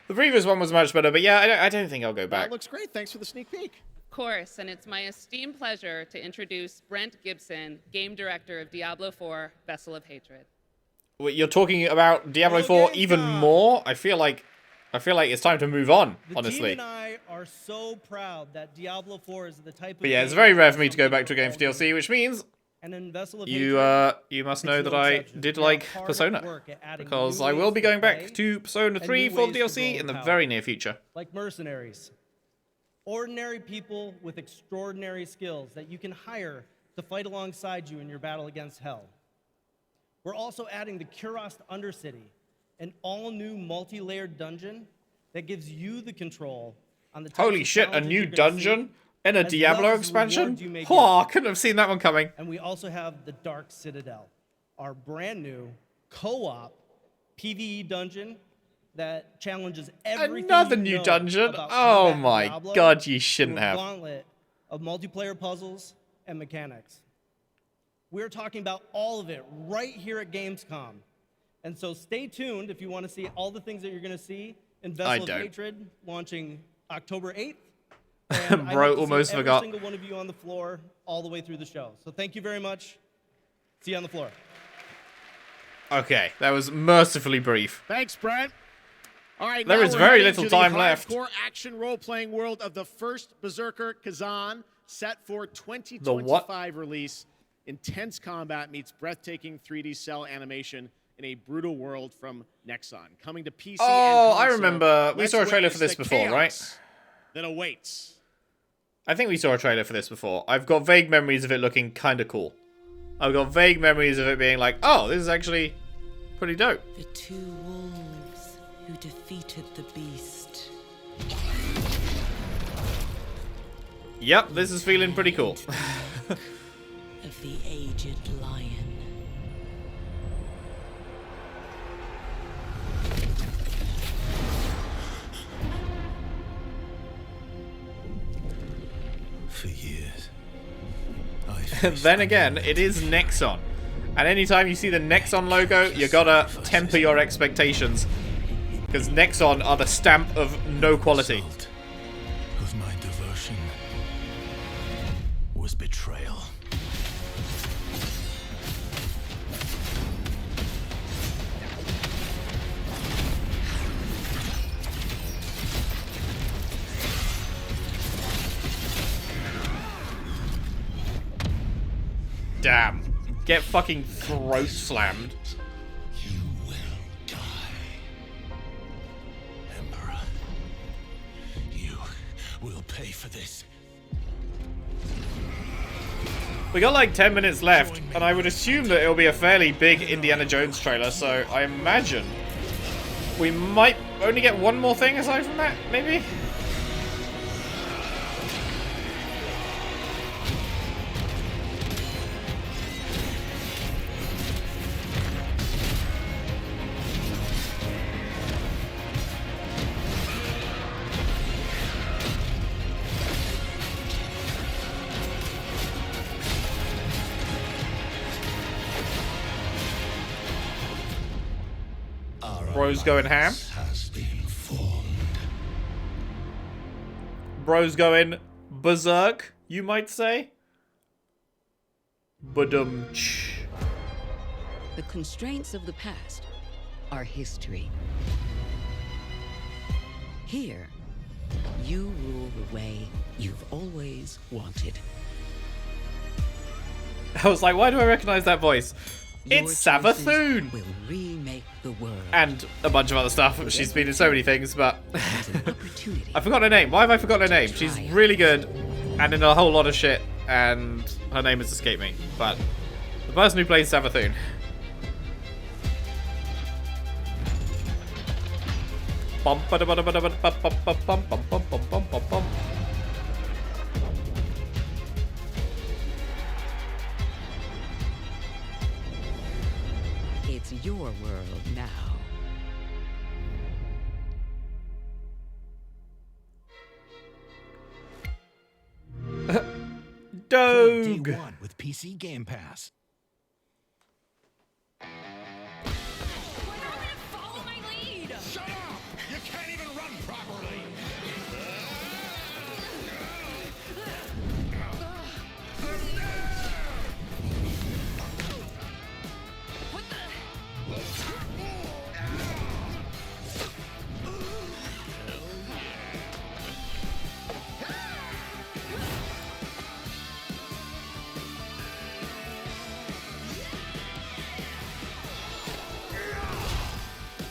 the previous one was much better. But yeah, I don't think I'll go back. That looks great. Thanks for the sneak peek. Of course, and it's my esteemed pleasure to introduce Brent Gibson, game director of Diablo 4, Vessel of Hatred. Wait, you're talking about Diablo 4 even more? I feel like it's time to move on, honestly. The team and I are so proud that Diablo 4 is the type of But yeah, it's very rare for me to go back to a game for DLC, which means and in Vessel of you must know that I did like Persona, because I will be going back to Persona 3 for DLC in the very near future. Like mercenaries. Ordinary people with extraordinary skills that you can hire to fight alongside you in your battle against Hell. We're also adding the Kurast Undercity, an all-new multi-layered dungeon that gives you the control on the Holy shit, a new dungeon in a Diablo expansion? Oh, I couldn't have seen that one coming. And we also have the Dark Citadel, our brand new co-op PvE dungeon that challenges everything. Another new dungeon? Oh my god, you shouldn't have. A gauntlet of multiplayer puzzles and mechanics. We're talking about all of it right here at Gamescom. And so stay tuned if you want to see all the things that you're going to see in Vessel of Hatred, launching October 8th. And Bro, almost forgot. Every single one of you on the floor all the way through the show. So thank you very much. See you on the floor. Okay, that was mercifully brief. Thanks, Brent. All right, there is very little time left. Hardcore action role-playing world of the first Berserker Kazan, set for 2025 release. Intense combat meets breathtaking 3D cell animation in a brutal world from Nexon. Coming to PC and console, I remember. We saw a trailer for this before, right? That awaits. I think we saw a trailer for this before. I've got vague memories of it looking kind of cool. I've got vague memories of it being like, oh, this is actually pretty dope. The two wolves who defeated the beast. Yep, this is feeling pretty cool. Of the aged lion. For years. Then again, it is Nexon. And anytime you see the Nexon logo, you gotta temper your expectations. Because Nexon are the stamp of no quality. Of my devotion was betrayal. Damn. Get fucking throat slammed. You will die. Emperor. You will pay for this. We got like 10 minutes left, and I would assume that it'll be a fairly big Indiana Jones trailer, so I imagine we might only get one more thing aside from that, maybe? Bro's going ham. Bro's going berserk, you might say. Badum-ch. The constraints of the past are history. Here, you rule the way you've always wanted. I was like, why do I recognize that voice? It's Savathun! Will remake the world. And a bunch of other stuff. She's been in so many things, but I forgot her name. Why have I forgotten her name? She's really good and in a whole lot of shit, and her name has escaped me. But the person who plays Savathun. It's your world now. Doge. Day one with PC Game Pass. Shut up! You can't even run properly!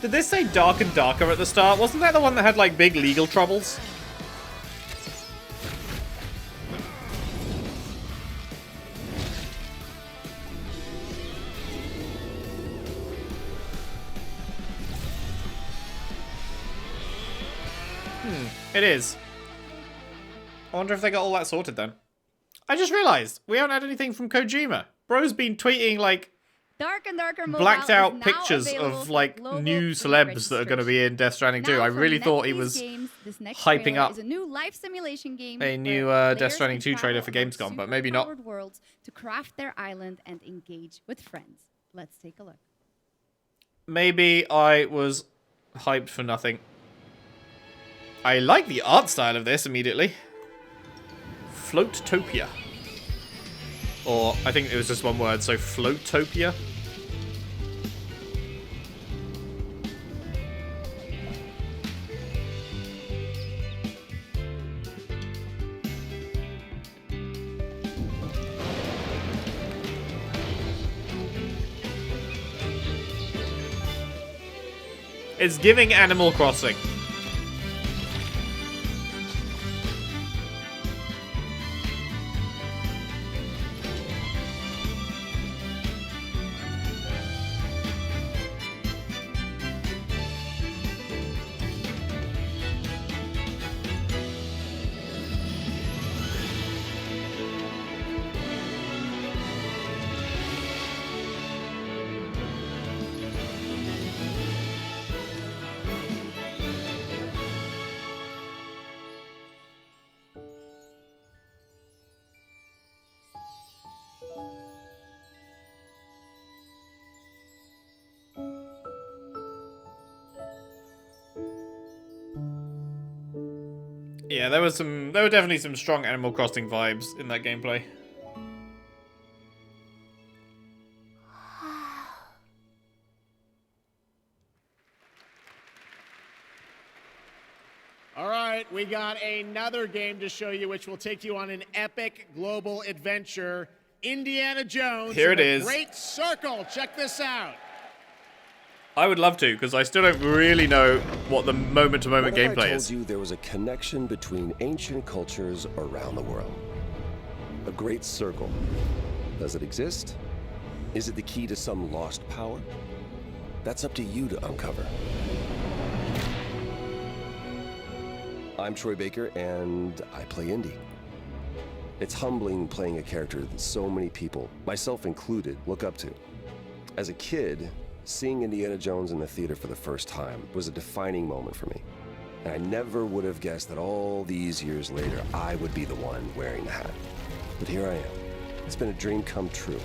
Did this say Dark and Darker at the start? Wasn't that the one that had like big legal troubles? It is. I wonder if they got all that sorted then. I just realized we haven't had anything from Kojima. Bro's been tweeting like Dark and Darker Mobile blacked out is now pictures available of for like global new free celebs that are going to be in Death Stranding 2. Now, I from really thought he NetEase was Games, this next hyping trailer up is a new life simulation game a new where Death players Stranding can 2 trailer travel for on Gamescom, but maybe not. super-powered worlds to craft their island and engage with friends. Let's take a look. Maybe I was hyped for nothing. I like the art style of this immediately. Floatopia. Or I think it was just one word, so Floatopia. It's giving Animal Crossing. Yeah, there were definitely some strong Animal Crossing vibes in that gameplay. All right, we got another game to show you, which will take you on an epic global adventure. Indiana Jones. Here it and is. the Great Circle. Check this out. I would love to, because I still don't really know what the moment-to-moment What if gameplay I told is. you there was a connection between ancient cultures around the world? A great circle Does it exist? Is it the key to some lost power? That's up to you to uncover. I'm Troy Baker, and I play Indy. It's humbling playing a character that so many people, myself included, look up to. As a kid, seeing Indiana Jones in the theater for the first time was a defining moment for me. And I never would have guessed that all these years later, I would be the one wearing the hat. But here I am. It's been a dream come true.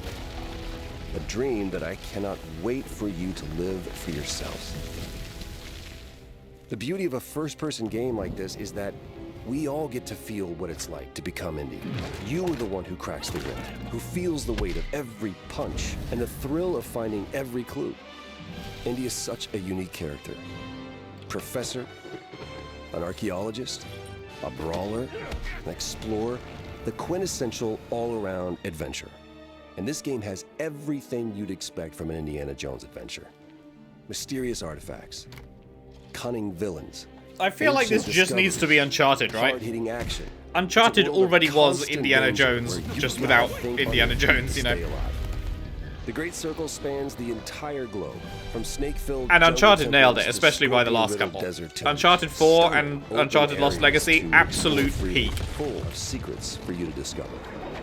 A dream that I cannot wait for you to live for yourselves. The beauty of a first-person game like this is that we all get to feel what it's like to become Indy. You are the one who cracks the whip, who feels the weight of every punch and the thrill of finding every clue. Indy is such a unique character. Professor, an archaeologist, a brawler, an explorer, the quintessential all-around adventurer. And this game has everything you'd expect from an Indiana Jones adventure. Mysterious artifacts, cunning villains. I feel like this just needs to be Uncharted, right? Hard-hitting action. Uncharted already was Indiana Jones, just without Indiana Jones, you know. The Great Circle spans the entire globe, from snake-filled and Uncharted nailed it, especially by the last couple. Uncharted 4 and Uncharted Lost Legacy, absolute peak. Full of secrets for you to discover.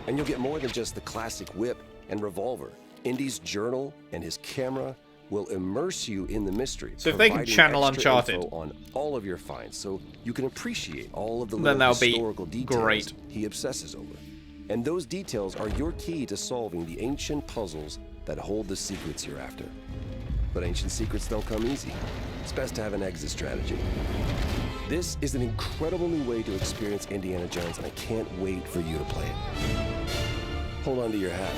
And you'll get more than just the classic whip and revolver. Indy's journal and his camera will immerse you in the mystery. So if they can channel Uncharted on all of your finds, so you can appreciate all of the then little that'll historical be details great. he obsesses over. And those details are your key to solving the ancient puzzles that hold the secrets you're after. But ancient secrets don't come easy. It's best to have an exit strategy. This is an incredible new way to experience Indiana Jones, and I can't wait for you to play it. Hold on to your hat.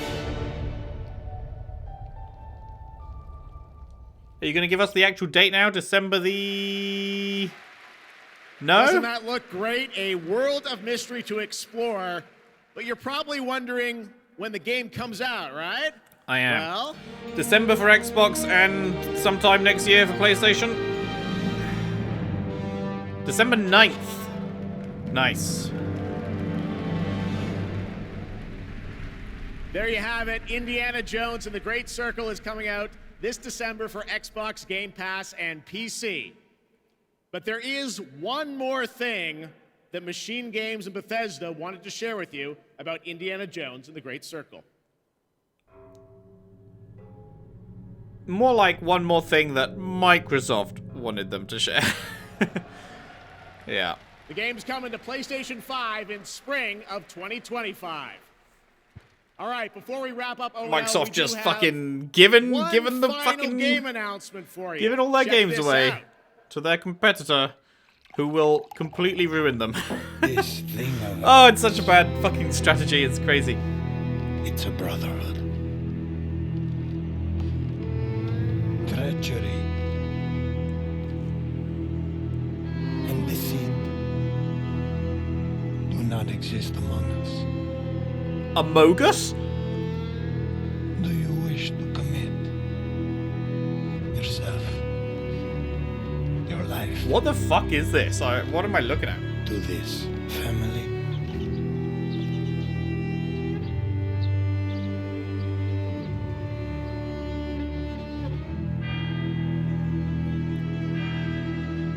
Are you going to give us the actual date now? December the... No? Doesn't that look great? A world of mystery to explore. But you're probably wondering when the game comes out, right? I am. Well, December for Xbox and sometime next year for PlayStation. December 9th. Nice. there you have it. Indiana Jones and the Great Circle is coming out this December for Xbox, Game Pass, and PC. But there is one more thing that Machine Games and Bethesda wanted to share with you about Indiana Jones and the Great Circle. More like one more thing that Microsoft wanted them to share. Yeah. The game's coming to PlayStation 5 in spring of 2025. All right, before we wrap up ONL, Microsoft just fucking given the fucking game announcement for you. Giving all their Check games this away out. to their competitor, who will completely ruin them. This thing Oh, it's such a bad fucking strategy. It's crazy. It's a brotherhood. Treachery and deceit do not exist among us. Among Us? Do you wish to commit yourself, your life, What the fuck is this? What am I looking at? to this family?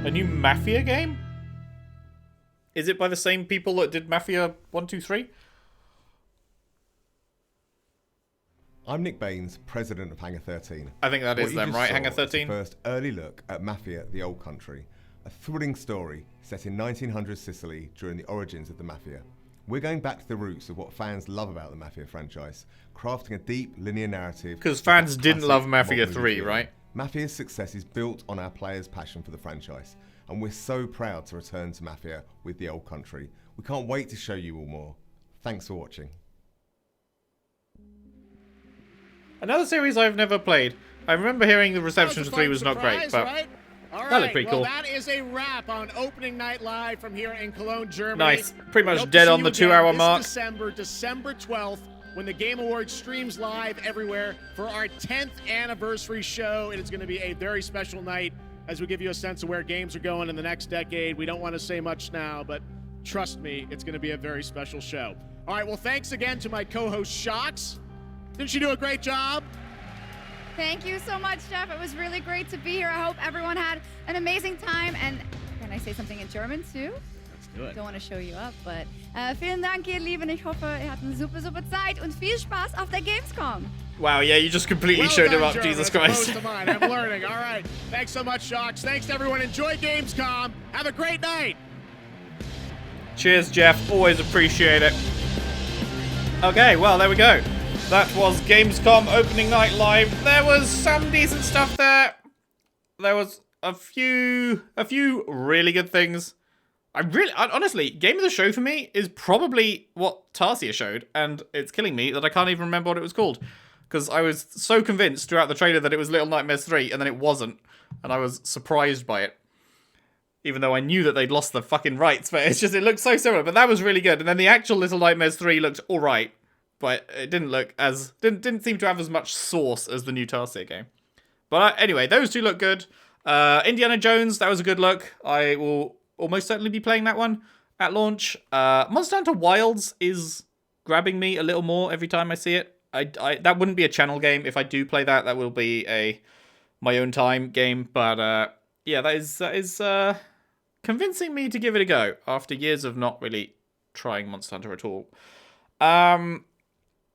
A new Mafia game? Is it by the same people that did Mafia 1, 2, 3? I'm Nick Baines, president of Hangar 13. I think that is What you them, just right? saw Hangar was the 13? first early look at Mafia: The Old Country, a thrilling story set in 1900 Sicily during the origins of the Mafia. We're going back to the roots of what fans love about the Mafia franchise, crafting a deep linear narrative. Because fans didn't classic love Mafia modern 3, feel. right? Mafia's success is built on our players' passion for the franchise, and we're so proud to return to Mafia with The Old Country. We can't wait to show you all more. Thanks for watching. Another series I've never played. I remember hearing the reception to 3 was not great, but Right? All that right, looked pretty well, cool. that is a wrap on Opening Night Live from here in Cologne, Germany. Nice. Pretty much Hope to dead see on you the again 2-hour this mark. December 12th, when the Game Awards streams live everywhere for our 10th anniversary show. It is going to be a very special night as we give you a sense of where games are going in the next decade. We don't want to say much now, but trust me, it's going to be a very special show. All right, well, thanks again to my co-host Shocks. Didn't she do a great job? Thank you so much, Jeff. It was really great to be here. I hope everyone had an amazing time. And can I say something in German too? Let's do it. Don't want to show you up, but vielen Dank, ihr Lieben. Ich hoffe, ihr hattet eine super, super Zeit und viel Spaß auf der Gamescom. Wow, yeah, you just completely showed him up, German, Jesus Christ. Close to mine. I'm learning. All right. Thanks so much, Shocks. Thanks to everyone. Enjoy Gamescom. Have a great night. Cheers, Jeff. Always appreciate it. Okay, well, there we go. That was Gamescom opening night live. There was some decent stuff there. There was a few really good things. Honestly, Game of the Show for me is probably what Tarsia showed, and it's killing me that I can't even remember what it was called. Because I was so convinced throughout the trailer that it was Little Nightmares 3, and then it wasn't. And I was surprised by it. Even though I knew that they'd lost the fucking rights, but it's just, it looked so similar. But that was really good. And then the actual Little Nightmares 3 looked alright. But it didn't look as, didn't seem to have as much sauce as the new Tarsia game. But anyway, those two look good. Indiana Jones, that was a good look. I will almost certainly be playing that one at launch. Monster Hunter Wilds is grabbing me a little more every time I see it. That wouldn't be a channel game. If I do play that, that will be a my own time game. But yeah, that is convincing me to give it a go after years of not really trying Monster Hunter at all.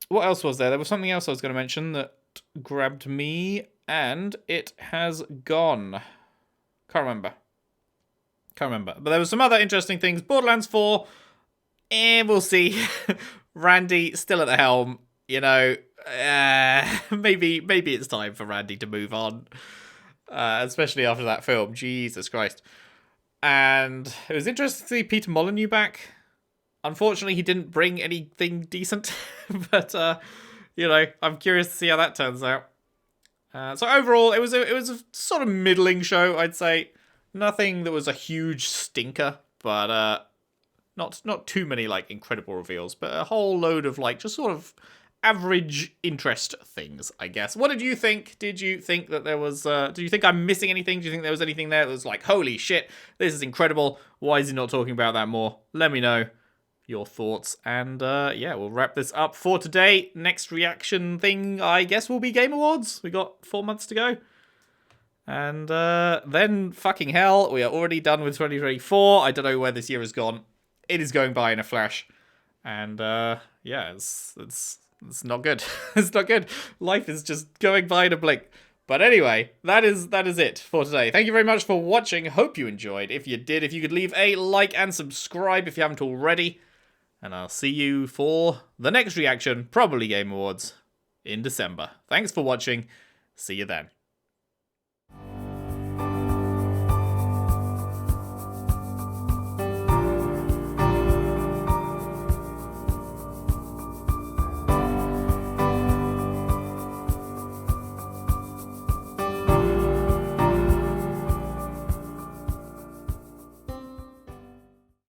What else was there? There was something else I was going to mention that grabbed me, and it has gone. Can't remember. But there were some other interesting things. Borderlands 4, we'll see. Randy still at the helm. You know, maybe it's time for Randy to move on. Especially after that film. Jesus Christ. And it was interesting to see Peter Molyneux back. Unfortunately, he didn't bring anything decent. But, you know, I'm curious to see how that turns out. So overall, it was a sort of middling show, I'd say. Nothing that was a huge stinker, but not too many, like, incredible reveals. But a whole load of, like, just sort of average interest things, I guess. What did you think? Did you think that there was, do you think I'm missing anything? Do you think there was anything there that was like, holy shit, this is incredible. Why is he not talking about that more? Let me know your thoughts. And yeah, we'll wrap this up for today. Next reaction thing, I guess, will be Game Awards. We got 4 months to go. And then, fucking hell, we are already done with 2024. I don't know where this year has gone. It is going by in a flash. And yeah, it's not good. It's not good. Life is just going by in a blink. But anyway, that is it for today. Thank you very much for watching. Hope you enjoyed. If you did, if you could leave a like and subscribe if you haven't already. And I'll see you for the next reaction, probably Game Awards, in December. Thanks for watching. See you then.